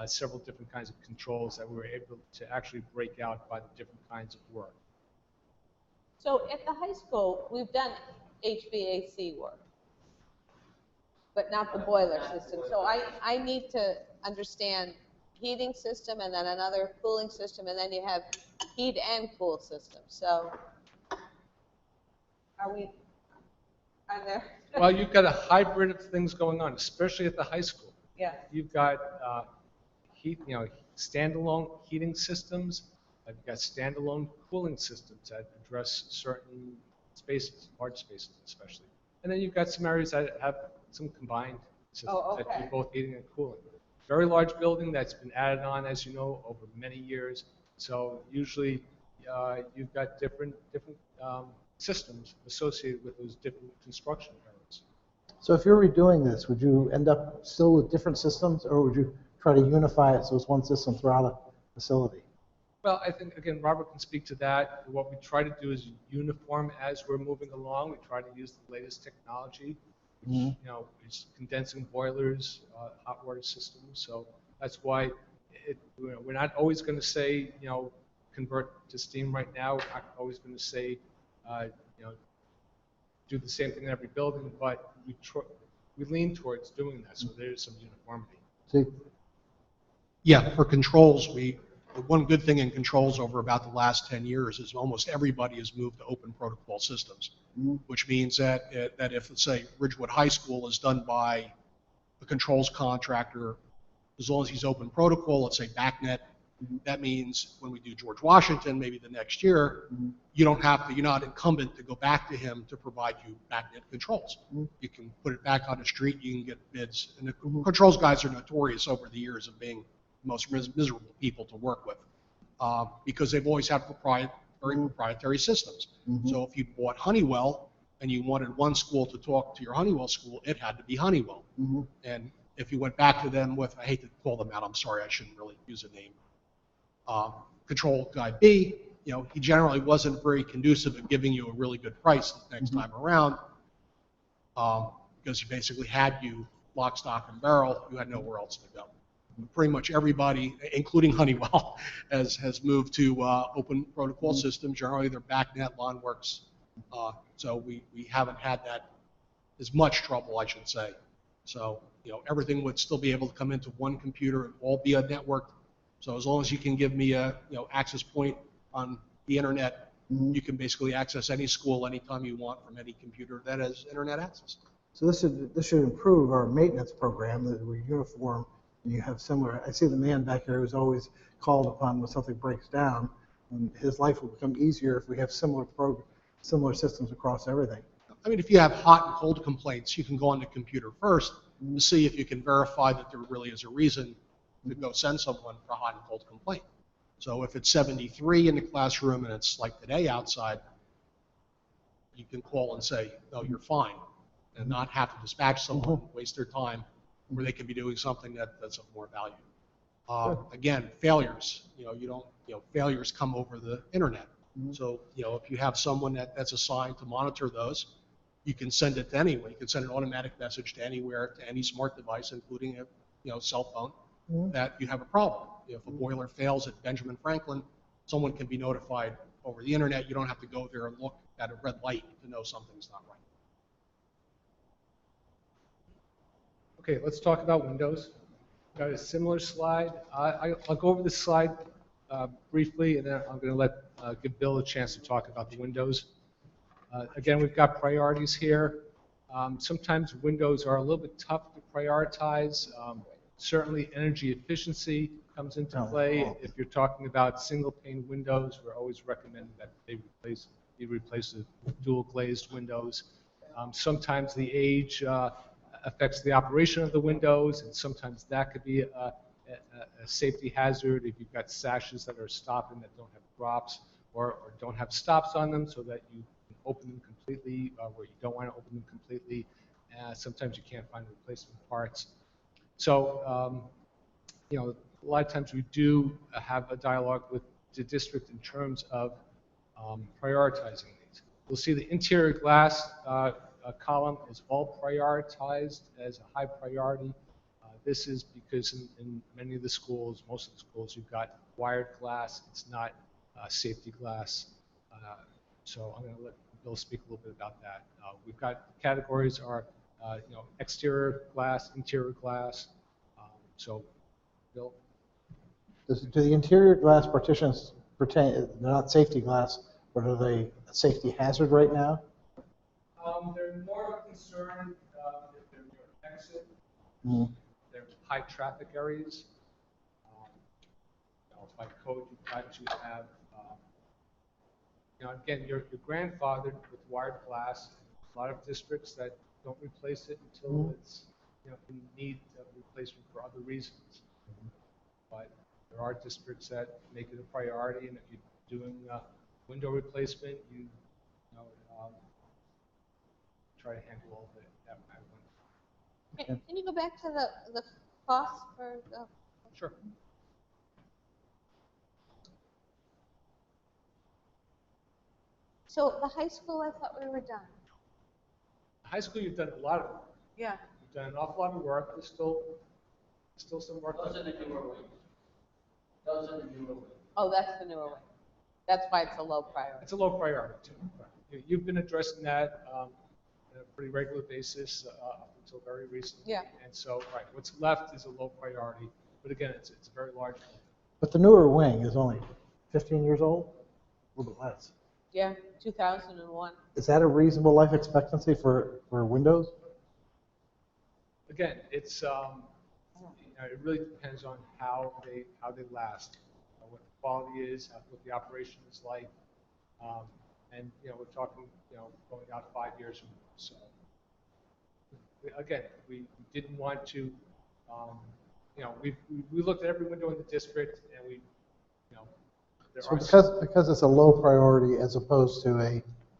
several different kinds of controls that we were able to actually break out by the different kinds of work. So at the high school, we've done HVAC work, but not the boiler system. So I need to understand heating system and then another cooling system, and then you have heat and cool systems. So are there? Well, you've got a hybrid of things going on, especially at the high school. Yeah. You've got standalone heating systems. You've got standalone cooling systems that address certain spaces, large spaces especially. And then you've got some areas that have some combined systems that do both heating and cooling. Very large building that's been added on, as you know, over many years. So usually you've got different systems associated with those different construction areas. So if you're redoing this, would you end up still with different systems, or would you try to unify it so it's one system throughout a facility? Well, I think, again, Robert can speak to that. What we try to do is uniform as we're moving along. We try to use the latest technology, which, you know, is condensing boilers, hot water systems. So that's why we're not always going to say, you know, convert to steam right now. We're not always going to say, you know, do the same thing in every building, but we lean towards doing that, so there is some uniformity. See? Yeah, for controls, the one good thing in controls over about the last 10 years is almost everybody has moved to open protocol systems, which means that if, let's say, Ridgewood High School is done by a controls contractor, as long as he's open protocol, let's say BACnet, that means when we do George Washington, maybe the next year, you don't have to, you're not incumbent to go back to him to provide you BACnet controls. You can put it back on the street, you can get bids. And the controls guys are notorious over the years of being the most miserable people to work with because they've always had very proprietary systems. So if you bought Honeywell and you wanted one school to talk to your Honeywell school, it had to be Honeywell. And if you went back to them with, I hate to call them out, I'm sorry, I shouldn't really use a name, control guy B, you know, he generally wasn't very conducive at giving you a really good price the next time around because he basically had you lock, stock, and barrel. You had nowhere else to go. Pretty much everybody, including Honeywell, has moved to open protocol systems. Generally, they're BACnet, LawnWorks. So we haven't had that as much trouble, I should say. So, you know, everything would still be able to come into one computer and all be a network. So as long as you can give me a access point on the internet, you can basically access any school anytime you want from any computer that has internet access. So this should improve our maintenance program, that we're uniform and you have similar. I see the man back there who's always called upon when something breaks down, and his life will become easier if we have similar systems across everything. I mean, if you have hot and cold complaints, you can go on the computer first to see if you can verify that there really is a reason to go send someone for a hot and cold complaint. So if it's 73 in the classroom and it's like today outside, you can call and say, no, you're fine, and not have to dispatch someone, waste their time, where they can be doing something that's of more value. Again, failures, failures come over the internet. So, if you have someone that's assigned to monitor those, you can send it to anyone. You can send an automatic message to anywhere, to any smart device, including a cell phone, that you have a problem. If a boiler fails at Benjamin Franklin, someone can be notified over the internet. You don't have to go there and look at a red light to know something's not right. Okay, let's talk about Windows. Got a similar slide. I'll go over this slide briefly, and then I'm going to give Bill a chance to talk about the Windows. Again, we've got priorities here. Sometimes Windows are a little bit tough to prioritize. Certainly, energy efficiency comes into play. If you're talking about single-pane windows, we're always recommending that they be replaced with dual-glazed windows. Sometimes the age affects the operation of the windows, and sometimes that could be a safety hazard if you've got sashes that are stopping that don't have drops or don't have stops on them so that you can open them completely where you don't want to open them completely. Sometimes you can't find replacement parts. So, a lot of times we do have a dialogue with the district in terms of prioritizing these. You'll see the interior glass column is all prioritized as a high priority. This is because in many of the schools, most of the schools, you've got wired glass. It's not safety glass. So I'm going to let Bill speak a little bit about that. We've got categories are exterior glass, interior glass. So, Bill? Do the interior glass partitions pertain, they're not safety glass, but are they a safety hazard right now? They're more of a concern if they're near exit. They're high traffic areas. By code, you've got to have again, you're grandfathered with wired glass. A lot of districts that don't replace it until it's, in need of replacement for other reasons. But there are districts that make it a priority, and if you're doing window replacement, you try to handle all of it at one. Can you go back to the cost for the? Sure. So the high school, I thought we were done. High school, you've done a lot of work. Yeah. You've done an awful lot of work. There's still some work. Those are the newer wings. Those are the newer wings. Oh, that's the newer one. That's why it's a low priority. It's a low priority too. You've been addressing that on a pretty regular basis up until very recently. Yeah. And so, right, what's left is a low priority. But again, it's a very large one. But the newer wing is only 15 years old, a little bit less. Yeah, 2001. Is that a reasonable life expectancy for windows? Again, it's it really depends on how they last, what the quality is, what the operation is like, and we're talking going out 5 years from now. So again, we didn't want to, we looked at every window in the district, and we So because it's a low priority as opposed to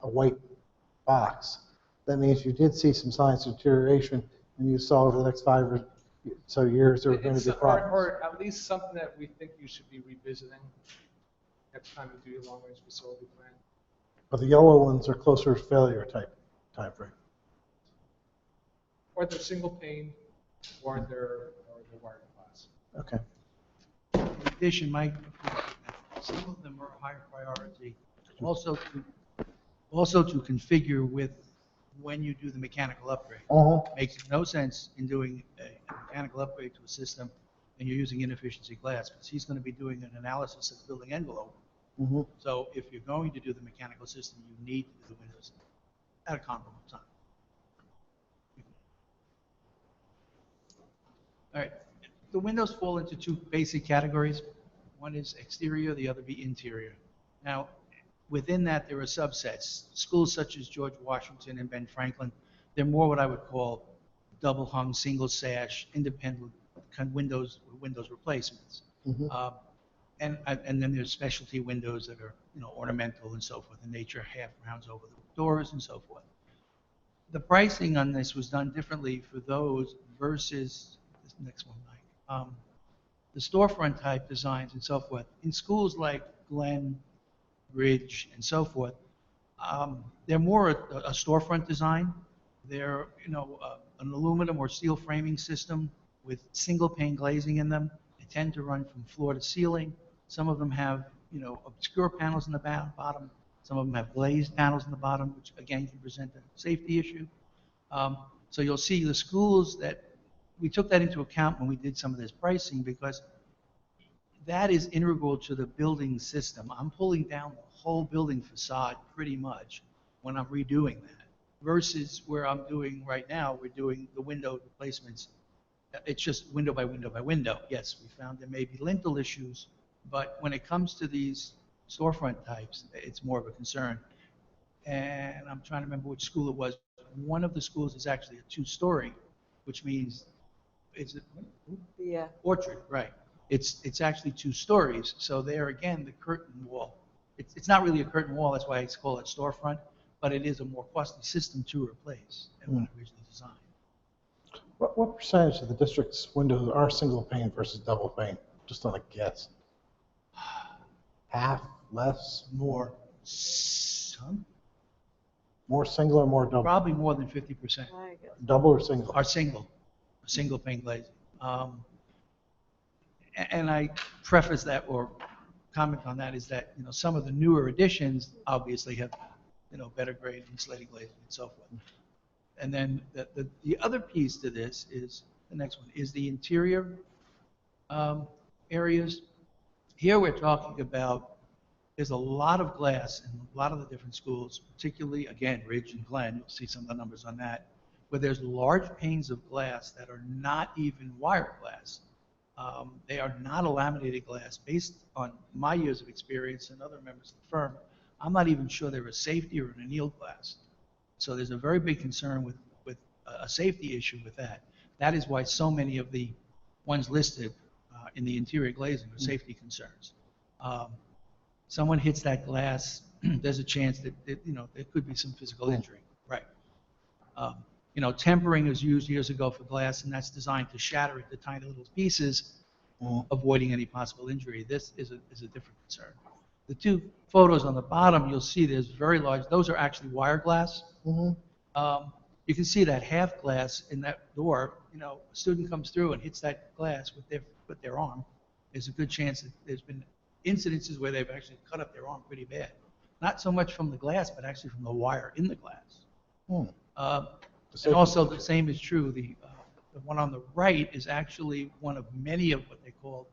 a white box, that means you did see some signs of deterioration, and you saw over the next 5 or so years there were going to be problems. Or at least something that we think you should be revisiting next time you do your long-range facility plan. But the yellow ones are closer to failure time frame. Or they're single pane, or they're wired glass. Okay. In addition, Mike, some of them are higher priority. Also to configure with when you do the mechanical upgrade. Makes no sense in doing a mechanical upgrade to a system and you're using inefficiency glass, because he's going to be doing an analysis of the building envelope. So if you're going to do the mechanical system, you need to do the windows at a comparable time. All right. The windows fall into 2 basic categories. One is exterior, the other be interior. Now, within that, there are subsets. Schools such as George Washington and Ben Franklin, they're more what I would call double hung, single sash, independent kind of windows replacements. And then there's specialty windows that are ornamental and so forth in nature, half rounds over the doors and so forth. The pricing on this was done differently for those versus this next one, Mike. The storefront type designs and so forth. In schools like Glen, Ridge, and so forth, they're more a storefront design. They're an aluminum or steel framing system with single pane glazing in them. They tend to run from floor to ceiling. Some of them have obscure panels in the bottom. Some of them have glazed panels in the bottom, which again can present a safety issue. So you'll see the schools that we took that into account when we did some of this pricing, because that is integral to the building system. I'm pulling down the whole building facade pretty much when I'm redoing that, versus where I'm doing right now, we're doing the window replacements. It's just window by window by window. Yes, we found there may be lintel issues, but when it comes to these storefront types, it's more of a concern. And I'm trying to remember which school it was. One of the schools is actually a 2-story, which means, is it? Yeah. Orchard, right. It's actually 2 stories. So there again, the curtain wall. It's not really a curtain wall. That's why it's called a storefront, but it is a more costly system to replace than when originally designed. What percentage of the district's windows are single pane versus double pane? Just on a guess. Half, less, more? Some? More single or more double? Probably more than 50%. Double or single? Are single pane glazing. And I preface that or comment on that is that some of the newer additions obviously have better grade insulating glazing and so forth. And then the other piece to this is the next one is the interior areas. Here we're talking about there's a lot of glass in a lot of the different schools, particularly again Ridge and Glen. You'll see some of the numbers on that, where there's large panes of glass that are not even wire glass. They are not a laminated glass. Based on my years of experience and other members of the firm, I'm not even sure they're a safety or an annealed glass. So there's a very big concern with a safety issue with that. That is why so many of the ones listed in the interior glazing are safety concerns. Someone hits that glass, there's a chance that, there could be some physical injury. Right. Tempering was used years ago for glass, and that's designed to shatter it to tiny little pieces, avoiding any possible injury. This is a different concern. The two photos on the bottom, you'll see there's very large, those are actually wire glass. You can see that half glass in that door, a student comes through and hits that glass with their arm. There's a good chance that there's been incidences where they've actually cut up their arm pretty bad. Not so much from the glass, but actually from the wire in the glass. And also the same is true, the one on the right is actually one of many of what they call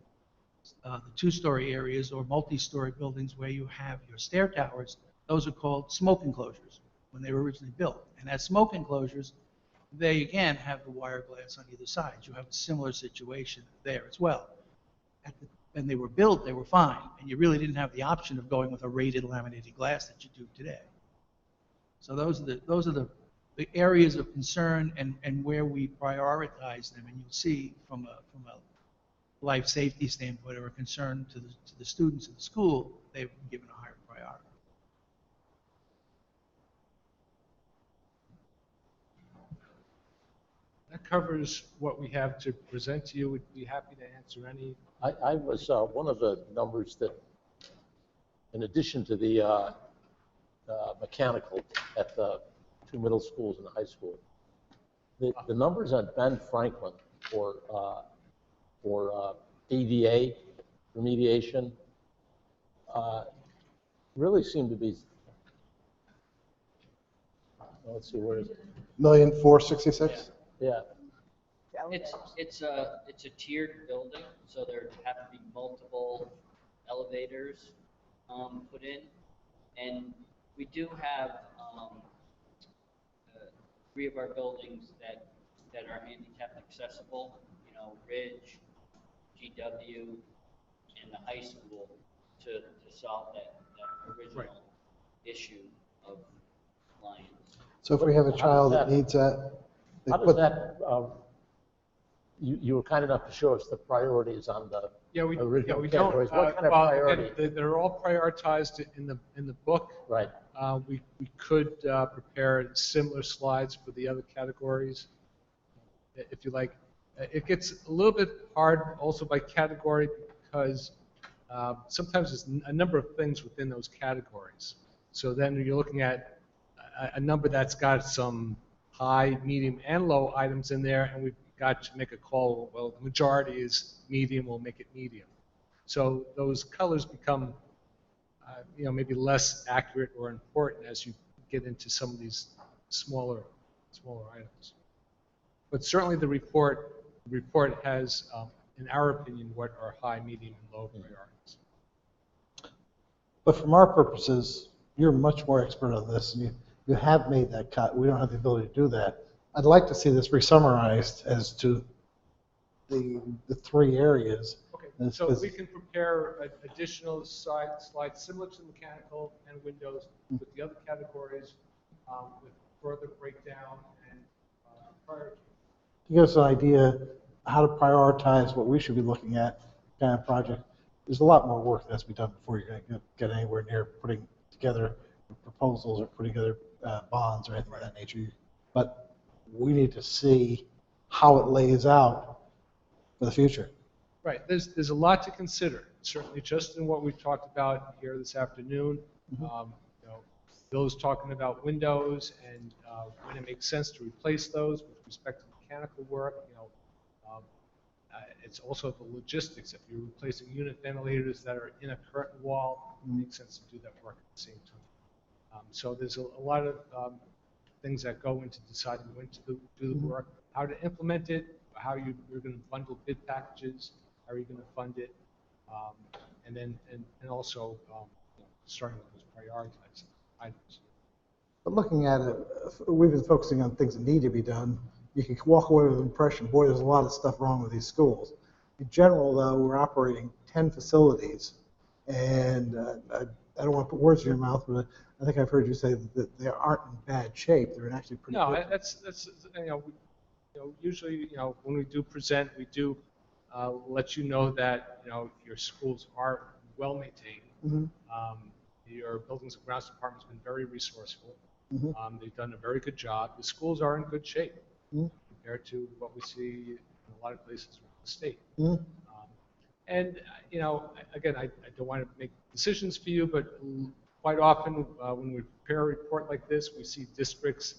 the two-story areas or multi-story buildings where you have your stair towers. Those are called smoke enclosures when they were originally built. And as smoke enclosures, they again have the wire glass on either side. You have a similar situation there as well. When they were built, they were fine, and you really didn't have the option of going with a rated laminated glass that you do today. So those are the areas of concern and where we prioritize them. And you'll see from a life safety standpoint or a concern to the students in the school, they've been given a higher priority. That covers what we have to present to you. We'd be happy to answer any. I was, one of the numbers that, in addition to the mechanical at the two middle schools and the high school, the numbers on Ben Franklin for ADA remediation really seem to be, let's see, where is it? 1,466,000. Yeah. It's a tiered building, so there have to be multiple elevators put in, and we do have 3 of our buildings that are handicap accessible. Ridge, GW, and the high school to solve that original issue of Lions. So if we have a child that needs that, How does that, you were kind enough to show us the priorities on the original we categories. don't. What kind of priority? They're all prioritized in the book. Right. We could prepare similar slides for the other categories, if you like. It gets a little bit hard also by category because sometimes there's a number of things within those categories. So then you're looking at a number that's got some high, medium, and low items in there, and we've got to make a call. Well, the majority is medium, we'll make it medium. So those colors become, maybe less accurate or important as you get into some of these smaller items. But certainly the report has, in our opinion, what are high, medium, and low priorities. But from our purposes, you're much more expert on this, and you have made that cut. We don't have the ability to do that. I'd like to see this resummarized as to the 3 areas. Okay, so we can prepare additional slides similar to mechanical and windows with the other categories with further breakdown and priority. To give us an idea how to prioritize what we should be looking at kind of project, there's a lot more work that has to be done before you're going to get anywhere near putting together proposals or putting together bonds or anything of that nature. But we need to see how it lays out for the future. Right. There's a lot to consider. Certainly, just in what we've talked about here this afternoon. Those talking about windows and when it makes sense to replace those with respect to mechanical work. It's also the logistics. If you're replacing unit ventilators that are in a curtain wall, it makes sense to do that work at the same time. So there's a lot of things that go into deciding when to do the work, how to implement it, how you're going to bundle bid packages, how are you going to fund it, and also starting with those prioritized items. But looking at it, we've been focusing on things that need to be done. You can walk away with the impression, boy, there's a lot of stuff wrong with these schools. In general, though, we're operating 10 facilities, and I don't want to put words in your mouth, but I think I've heard you say that they aren't in bad shape. They're actually pretty No, good. that's usually when we do present, we do let you know that your schools are well maintained. Mhm. Your buildings and grounds department's been very resourceful. Mhm. They've done a very good job. The schools are in good shape Mhm. compared to what we see in a lot of places around the state. Mhm. And, again, I don't want to make decisions for you, but quite often when we prepare a report like this, we see districts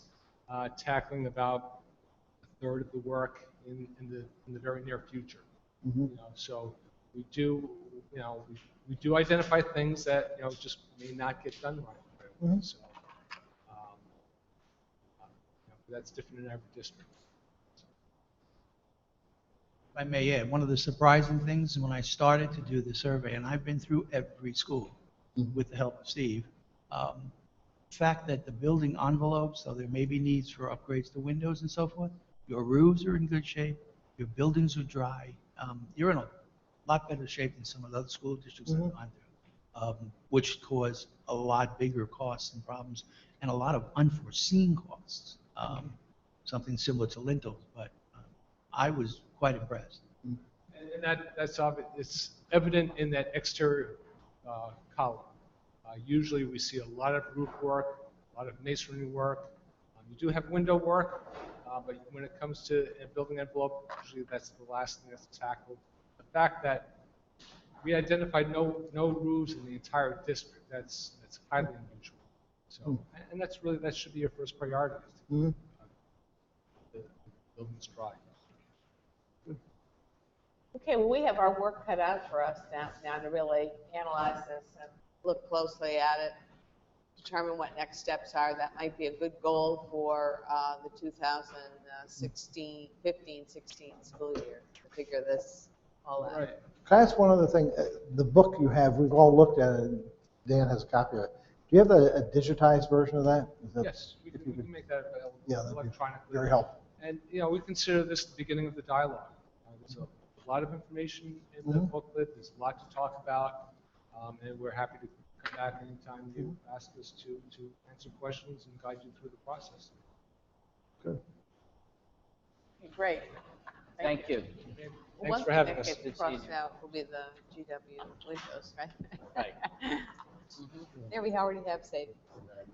tackling about a third of the work in the very near future. Mhm. So we do, we do identify things that, just may not get done right away. Mhm. So that's different in every district. If I may add, one of the surprising things when I started to do the survey, and I've been through every school with the help of Steve, the fact that the building envelopes, though there may be needs for upgrades to windows and so forth, your roofs are in good shape, your buildings are dry, you're in a lot better shape than some of the other school districts I've gone through, which cause a lot bigger costs and problems and a lot of unforeseen costs, something similar to lintels, but I was quite impressed. And that's obvious. It's evident in that exterior column. Usually we see a lot of roof work, a lot of masonry work. You do have window work, but when it comes to a building envelope, usually that's the last thing that's tackled. The fact that we identified no roofs in the entire district, that's highly unusual. So, and that should be your first priority, is to keep the buildings dry. Okay, well, we have our work cut out for us now to really analyze this and look closely at it, determine what next steps are. That might be a good goal for the 2016, 15, 16 school year to figure this all out. Right. Can I ask one other thing? The book you have, we've all looked at it, and Dan has a copy of it. Do you have a digitized version of that? Yes, we can make that available that'd be electronically. very helpful. And, we consider this the beginning of the dialogue. There's a lot of information in the booklet. There's a lot to talk about. And we're happy to come back anytime you ask us to answer questions and guide you through the process. Good. Great. Thank you. Thanks for having One us. thing that gets crossed out will be the GW windows, right? Right. There we already have savings.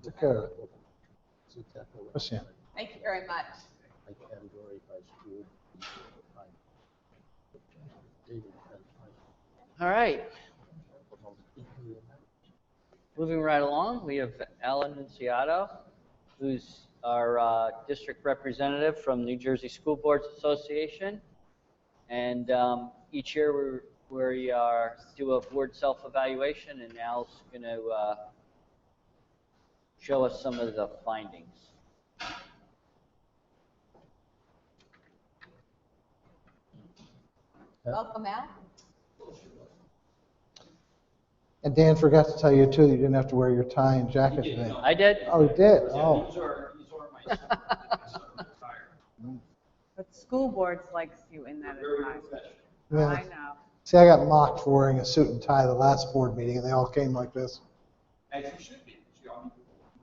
Take care of it. Christian. Thank you very much. By category, by school, by dating, All right. Moving right along, we have Alan Nunciato, who's our district representative from New Jersey School Boards Association. And each year we do a board self-evaluation, and Al's going to show us some of the findings. Welcome, Al. And Dan forgot to tell you, too, you didn't have to wear your tie and jacket today. I did. Oh, he did? Oh. These are my attire. But school boards likes you in that attire. Yeah. I know. See, I got mocked for wearing a suit and tie the last board meeting, and they all came like this. As you should be, because you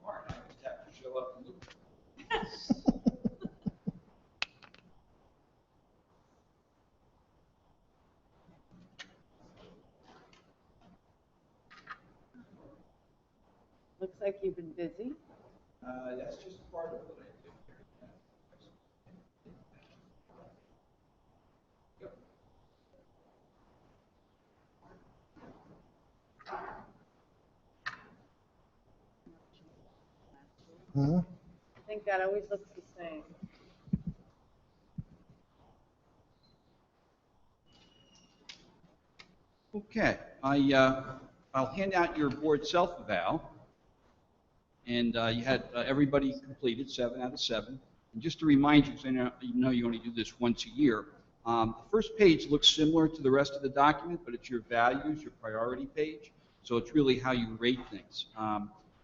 are, and I just have to show up and look. Looks like you've been busy. That's just part of what I do here. Yep. Mm-hmm. I think that always looks the same. Okay, I'll hand out your board self-eval. And you had everybody completed, 7 out of 7. And just to remind you, because I know you only do this once a year, the first page looks similar to the rest of the document, but it's your values, your priority page. So it's really how you rate things.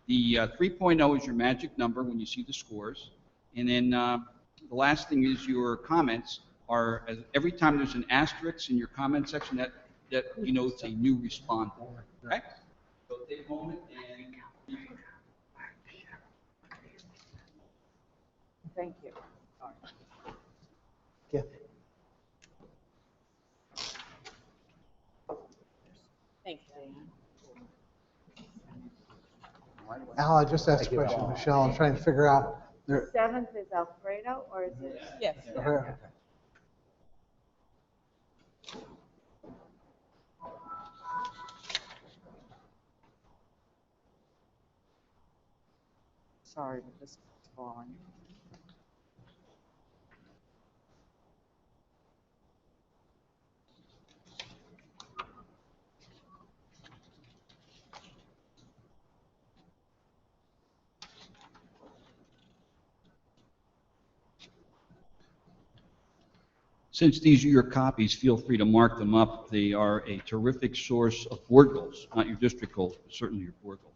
The 3.0 is your magic number when you see the scores. And then the last thing is your comments are, every time there's an asterisk in your comment section, that denotes a new responder. Okay? So take a moment and. Thank you. Yeah. Thanks, Diane. Al, I just asked a question, Michelle, I'm trying to figure out. The 7th is Alfredo, or is it? Yes. Okay. Sorry, but this is falling. Since these are your copies, feel free to mark them up. They are a terrific source of board goals, not your district goals, but certainly your board goals.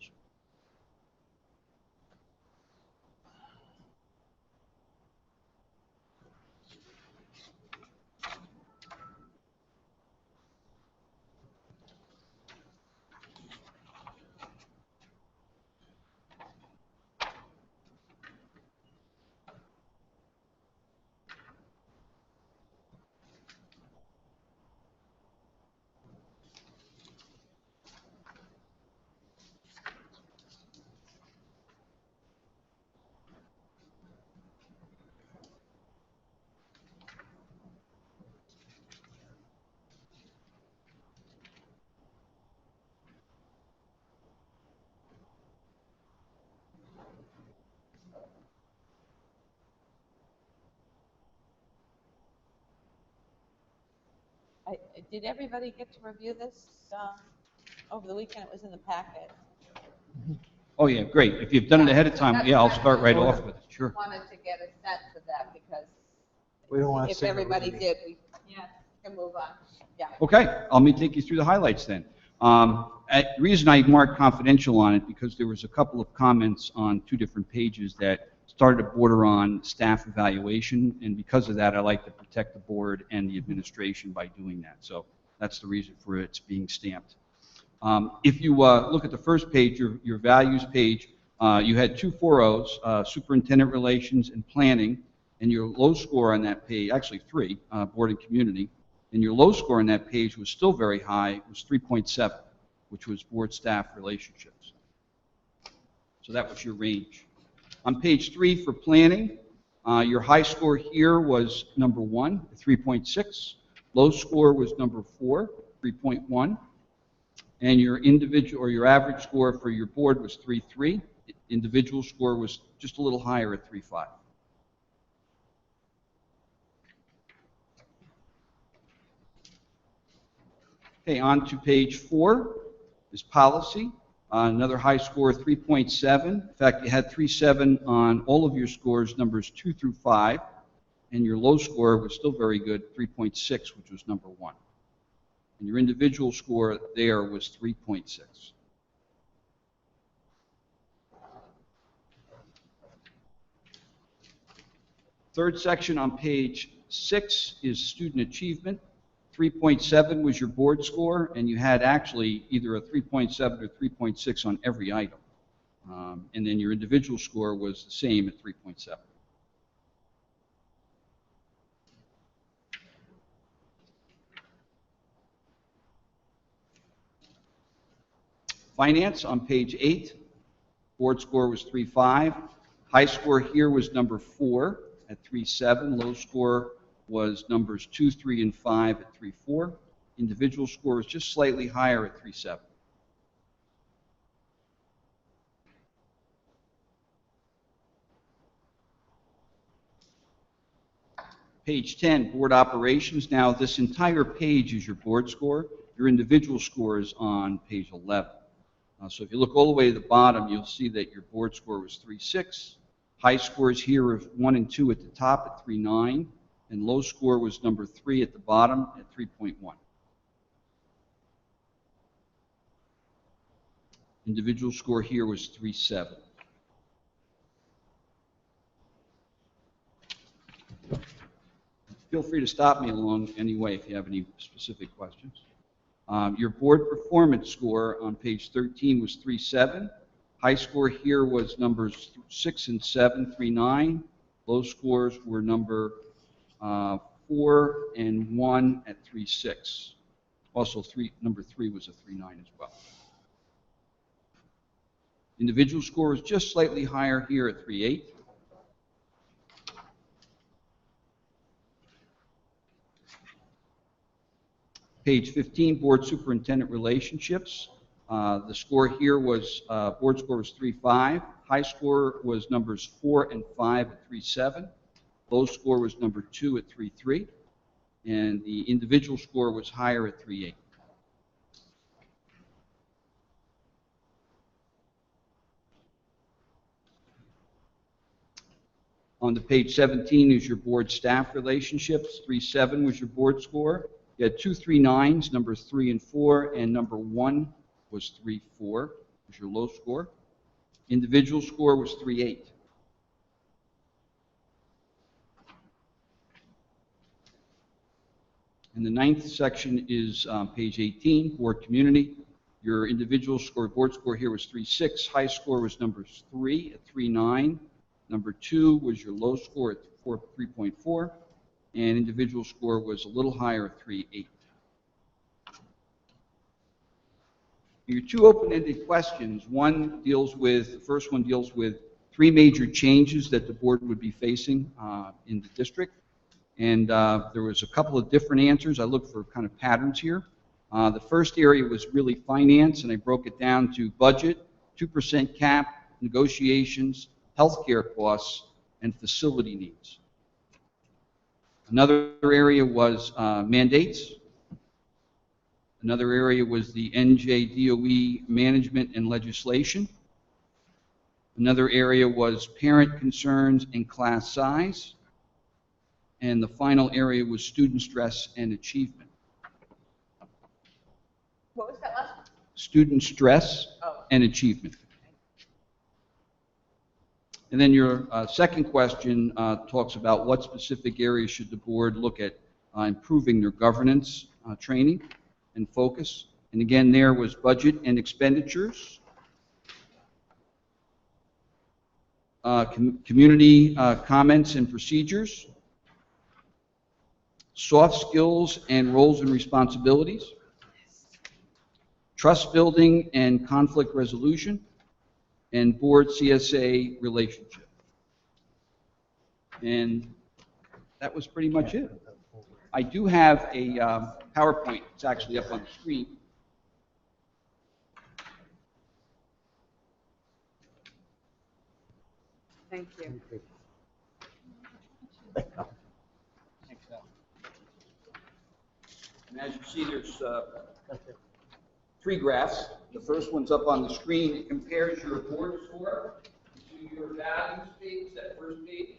Did everybody get to review this over the weekend? It was in the packet. Oh, yeah, great. If you've done it ahead of time, yeah, I'll start right off with it, sure. Wanted to get a sense of that because We don't want to if see. everybody did, we can move on. Yeah. Okay, let me take you through the highlights then. The reason I marked confidential on it, because there was a couple of comments on 2 different pages that started to border on staff evaluation, and because of that, I like to protect the board and the administration by doing that. So that's the reason for its being stamped. If you look at the first page, your values page, you had 2 4.0s, superintendent relations and planning, and your low score on that page, actually 3, board and community, and your low score on that page was still very high, it was 3.7, which was board staff relationships. So that was your range. On page 3 for planning, your high score here was number 1, 3.6. Low score was number 4, 3.1. And your individual or your average score for your board was 3.3. Individual score was just a little higher at 3.5. Okay, on to page 4 is policy. Another high score, 3.7. In fact, you had 3.7 on all of your scores, numbers 2 through 5. And your low score was still very good, 3.6, which was number 1. And your individual score there was 3.6. Third section on page 6 is student achievement. 3.7 was your board score, and you had actually either a 3.7 or 3.6 on every item. And then your individual score was the same at 3.7. Finance on page 8, board score was 3.5. High score here was number 4 at 3.7. Low score was numbers 2, 3, and 5 at 3.4. Individual score was just slightly higher at 3.7. Page 10, board operations. Now, this entire page is your board score. Your individual score is on page 11. So if you look all the way to the bottom, you'll see that your board score was 3.6. High scores here of 1 and 2 at the top at 3.9. And low score was number 3 at the bottom at 3.1. Individual score here was 3.7. Feel free to stop me along any way if you have any specific questions. Your board performance score on page 13 was 3.7. High score here was numbers 6 and 7, 3.9. Low scores were number 4 and 1 at 3.6. Also, number 3 was a 3.9 as well. Individual score was just slightly higher here at 3.8. Page 15, board superintendent relationships. The score here was, board score was 3.5. High score was numbers 4 and 5 at 3.7. Low score was number 2 at 3.3. And the individual score was higher at 3.8. On the page 17 is your board staff relationships. 3.7 was your board score. You had 2 3.9s, numbers 3 and 4, and number 1 was 3.4, was your low score. Individual score was 3.8. And the 9th section is page 18, board community. Your individual score, board score here was 3.6. High score was numbers 3 at 3.9. Number 2 was your low score at 3.4. And individual score was a little higher at 3.8. Your 2 open-ended questions, the first one deals with 3 major changes that the board would be facing in the district. And there was a couple of different answers. I looked for kind of patterns here. The first area was really finance, and I broke it down to budget, 2% cap, negotiations, healthcare costs, and facility needs. Another area was mandates. Another area was the NJDOE management and legislation. Another area was parent concerns and class size. And the final area was student stress and achievement. What was that last one? Student stress and achievement. And then your second question talks about what specific areas should the board look at improving their governance training and focus. And again, there was budget and expenditures, community comments and procedures, soft skills and roles and responsibilities, trust building and conflict resolution, and board CSA relationship. And that was pretty much it. I do have a PowerPoint. It's actually up on the screen. Thank you. And as you see, there's 3 graphs. The first one's up on the screen. It compares your board score to your values page, that first page.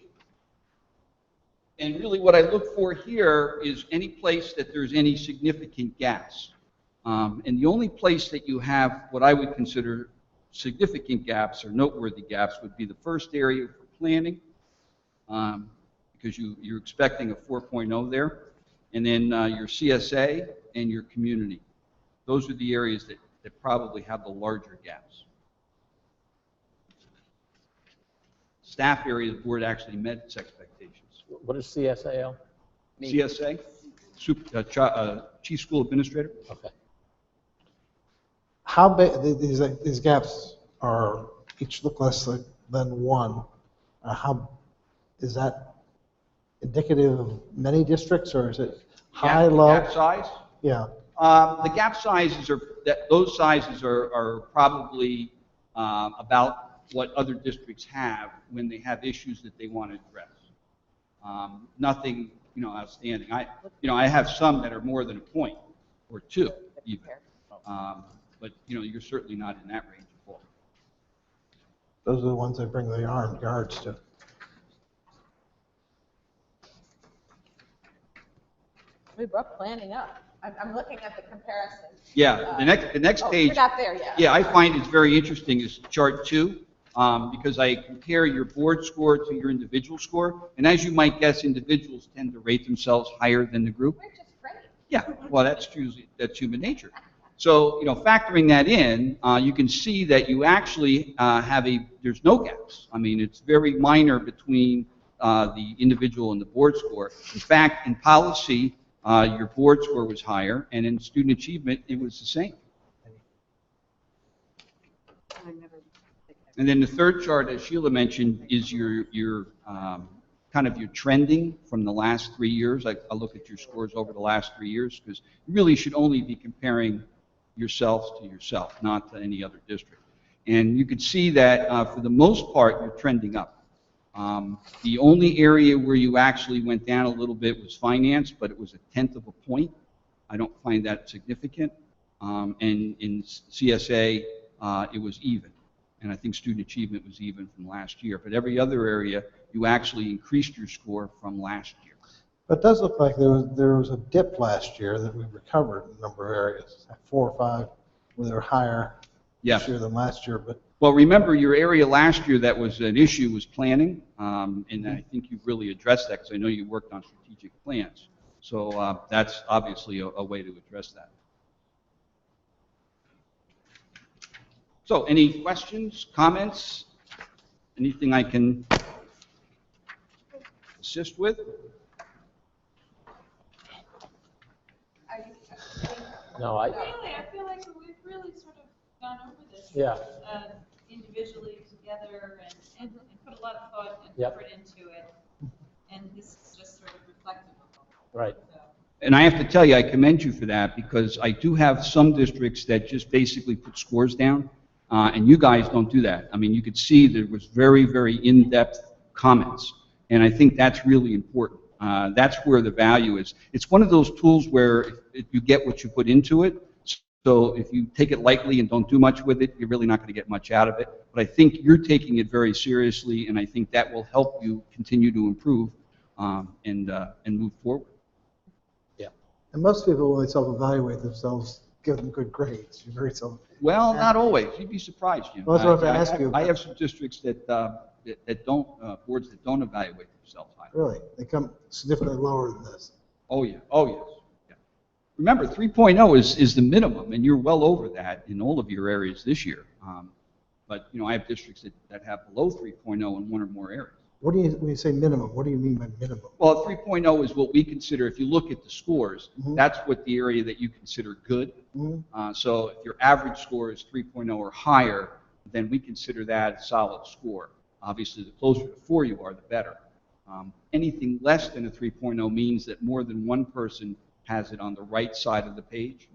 And really what I look for here is any place that there's any significant gaps. And the only place that you have what I would consider significant gaps or noteworthy gaps would be the first area for planning, because you're expecting a 4.0 there. And then your CSA and your community. Those are the areas that probably have the larger gaps. Staff area, the board actually met its expectations. What is CSAL? CSA, Chief School Administrator. Okay. How big, these gaps are, each look less than 1. How, is that indicative of many districts, or is it high, low? Gap size? Yeah. The gap sizes those sizes are probably about what other districts have when they have issues that they want to address. Nothing, outstanding. I have some that are more than a point or 2 even. But you're certainly not in that range at all. Those are the ones that bring the armed guards to. We brought planning up. I'm looking at the comparison. Yeah, the next page. We're not there yet. Yeah, I find it's very interesting is chart 2, because I compare your board score to your individual score, and as you might guess, individuals tend to rate themselves higher than the group. Which is great. Yeah, well, that's human nature. So, factoring that in, you can see that you actually there's no gaps. I mean, it's very minor between the individual and the board score. In fact, in policy, your board score was higher, and in student achievement, it was the same. And then the third chart, as Sheila mentioned, is your kind of your trending from the last 3 years. I look at your scores over the last 3 years because you really should only be comparing yourselves to yourself, not to any other district. And you can see that for the most part, you're trending up. The only area where you actually went down a little bit was finance, but it was 1/10 of a point. I don't find that significant. And in CSA, it was even. And I think student achievement was even from last year. But every other area, you actually increased your score from last year. But it does look like there was a dip last year that we recovered in a number of areas, 4 or 5, where they were higher this year than last year. But well, remember your area last year that was an issue was planning, and I think you've really addressed that because I know you worked on strategic plans. So that's obviously a way to address that. So any questions, comments, anything I can assist with? No, Really, I feel like we've really sort of gone over this. Yeah. Individually together and put a lot of thought and Yep. effort into it. And this is just sort of reflective of all. Right. So. And I have to tell you, I commend you for that because I do have some districts that just basically put scores down, and you guys don't do that. I mean, you could see there was very, very in-depth comments, and I think that's really important. That's where the value is. It's one of those tools where if you get what you put into it. So if you take it lightly and don't do much with it, you're really not going to get much out of it. But I think you're taking it very seriously, and I think that will help you continue to improve and move forward. Yeah. And most people, when they self-evaluate themselves, give them good grades. You're very self. Well, not always. You'd be surprised, Jim. Well, that's what I have to ask you. I have some districts that don't boards that don't evaluate themselves highly. Really, they come significantly lower than this. Oh yeah. Oh yes. Remember, 3.0 is the minimum, and you're well over that in all of your areas this year. But I have districts that have below 3.0 in one or more areas. When you say minimum, what do you mean by minimum? Well, 3.0 is what we consider, if you look at the scores, that's what the area that you consider good. So if your average score is 3.0 or higher, then we consider that a solid score. Obviously, the closer to 4 you are, the better. Anything less than a 3.0 means that more than one person has it on the right side of the page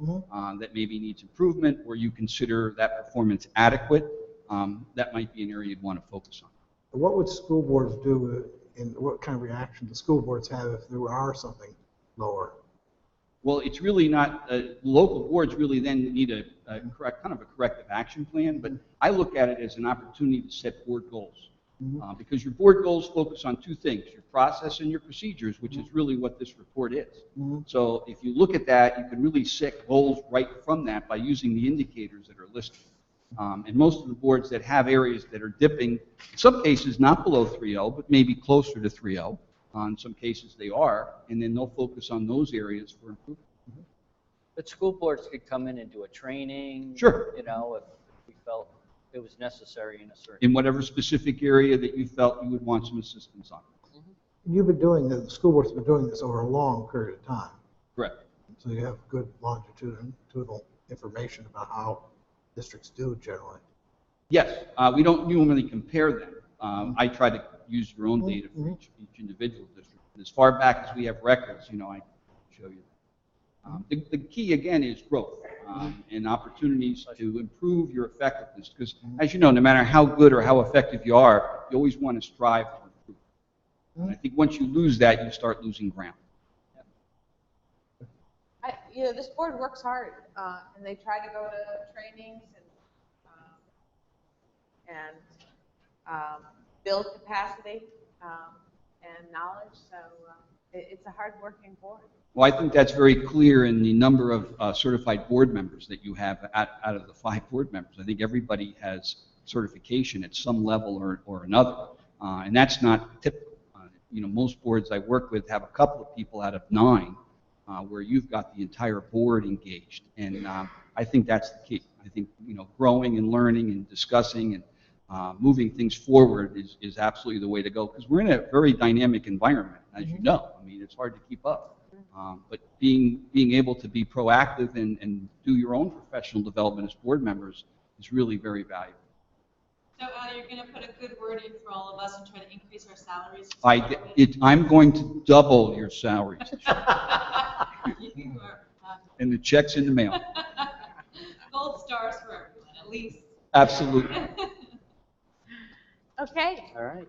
that maybe needs improvement, or you consider that performance adequate, that might be an area you'd want to focus on. What would school boards do, and what kind of reaction do school boards have if there are something lower? Well, it's really not, local boards really then need a kind of a corrective action plan, but I look at it as an opportunity to set board goals. Because your board goals focus on 2 things, your process and your procedures, which is really what this report is. So if you look at that, you can really set goals right from that by using the indicators that are listed. And most of the boards that have areas that are dipping, in some cases not below 3.0, but maybe closer to 3.0. In some cases they are, and then they'll focus on those areas for improvement. But school boards could come in and do a training. Sure. If we felt it was necessary in a certain. In whatever specific area that you felt you would want some assistance on. You've been doing this, the school board's been doing this over a long period of time. Correct. So you have good longitudinal information about how districts do generally. Yes, we don't normally compare them. I try to use your own data for each individual district. As far back as we have records, I can show you. The key, again, is growth and opportunities to improve your effectiveness. Because, as you know, no matter how good or how effective you are, you always want to strive to improve. And I think once you lose that, you start losing ground. This board works hard, and they try to go to trainings and build capacity and knowledge. So it's a hard-working board. Well, I think that's very clear in the number of certified board members that you have out of the 5 board members. I think everybody has certification at some level or another, and that's not typical. Most boards I work with have a couple of people out of 9 where you've got the entire board engaged. And I think that's the key. I think, growing and learning and discussing and moving things forward is absolutely the way to go, because we're in a very dynamic environment, as you know. I mean, it's hard to keep up. But being able to be proactive and do your own professional development as board members is really very valuable. So Al, you're going to put a good word in for all of us and try to increase our salaries? I'm going to double your salaries. You are, And the check's in the mail. gold stars for everyone, at least. Absolutely. Okay, All right.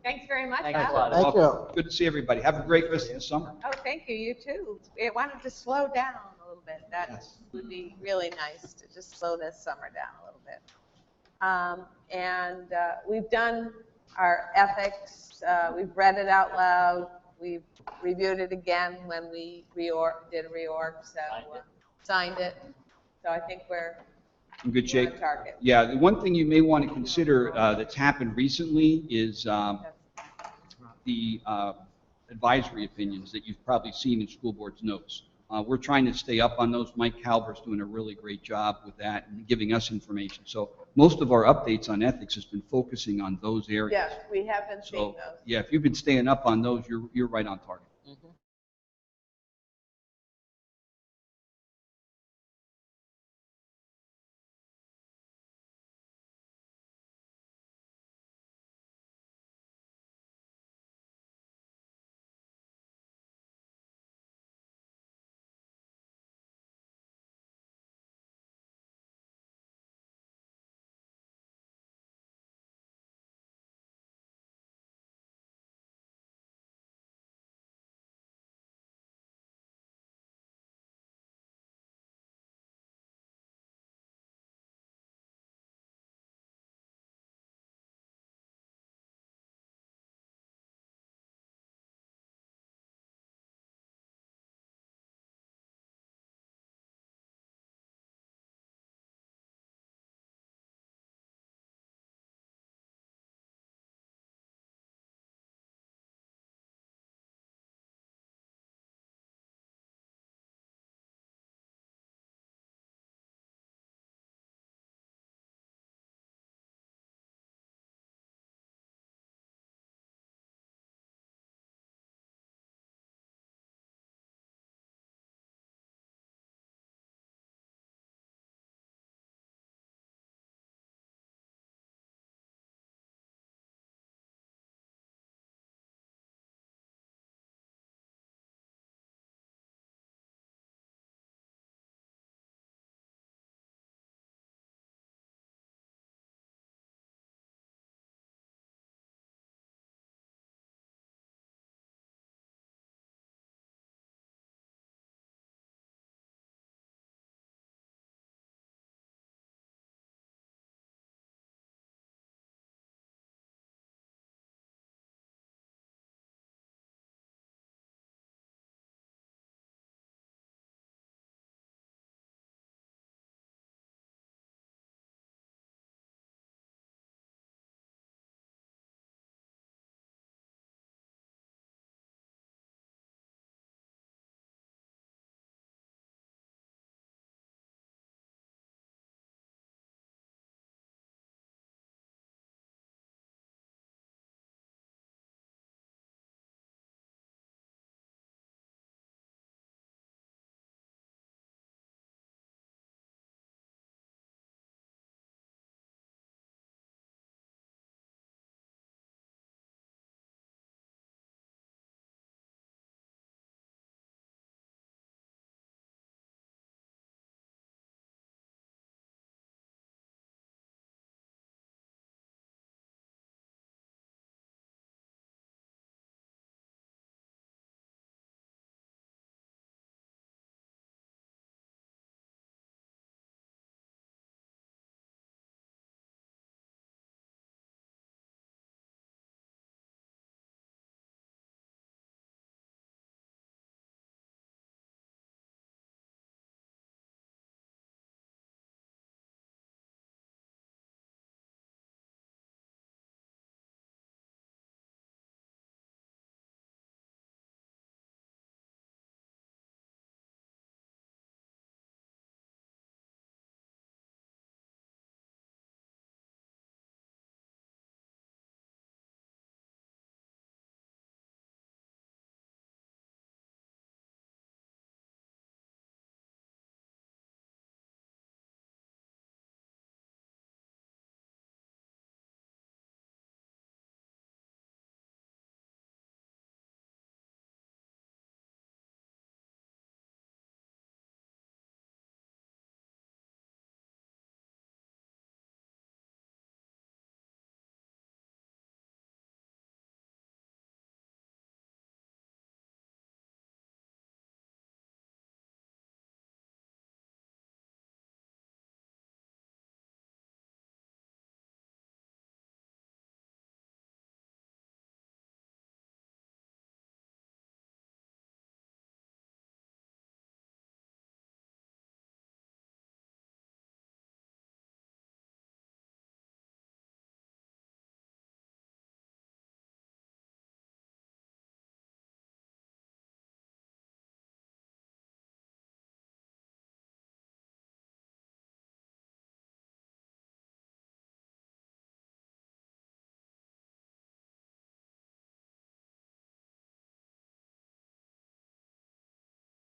thanks very much, Thanks a Al. lot. Thank you. Good to see everybody. Have a great rest of the summer. Oh, thank you, you too. It wanted to slow down a little bit. That would be really nice to just slow this summer down a little bit. We've done our ethics, we've read it out loud, we've reviewed it again when we did a reorg, so signed it. So I think we're In good shape. on target. Yeah, the one thing you may want to consider that's happened recently is the advisory opinions that you've probably seen in school board's notes. We're trying to stay up on those. Mike Calver's doing a really great job with that and giving us information. So most of our updates on ethics has been focusing on those areas. Yes, we have been seeing So, those. yeah, if you've been staying up on those, you're right on target.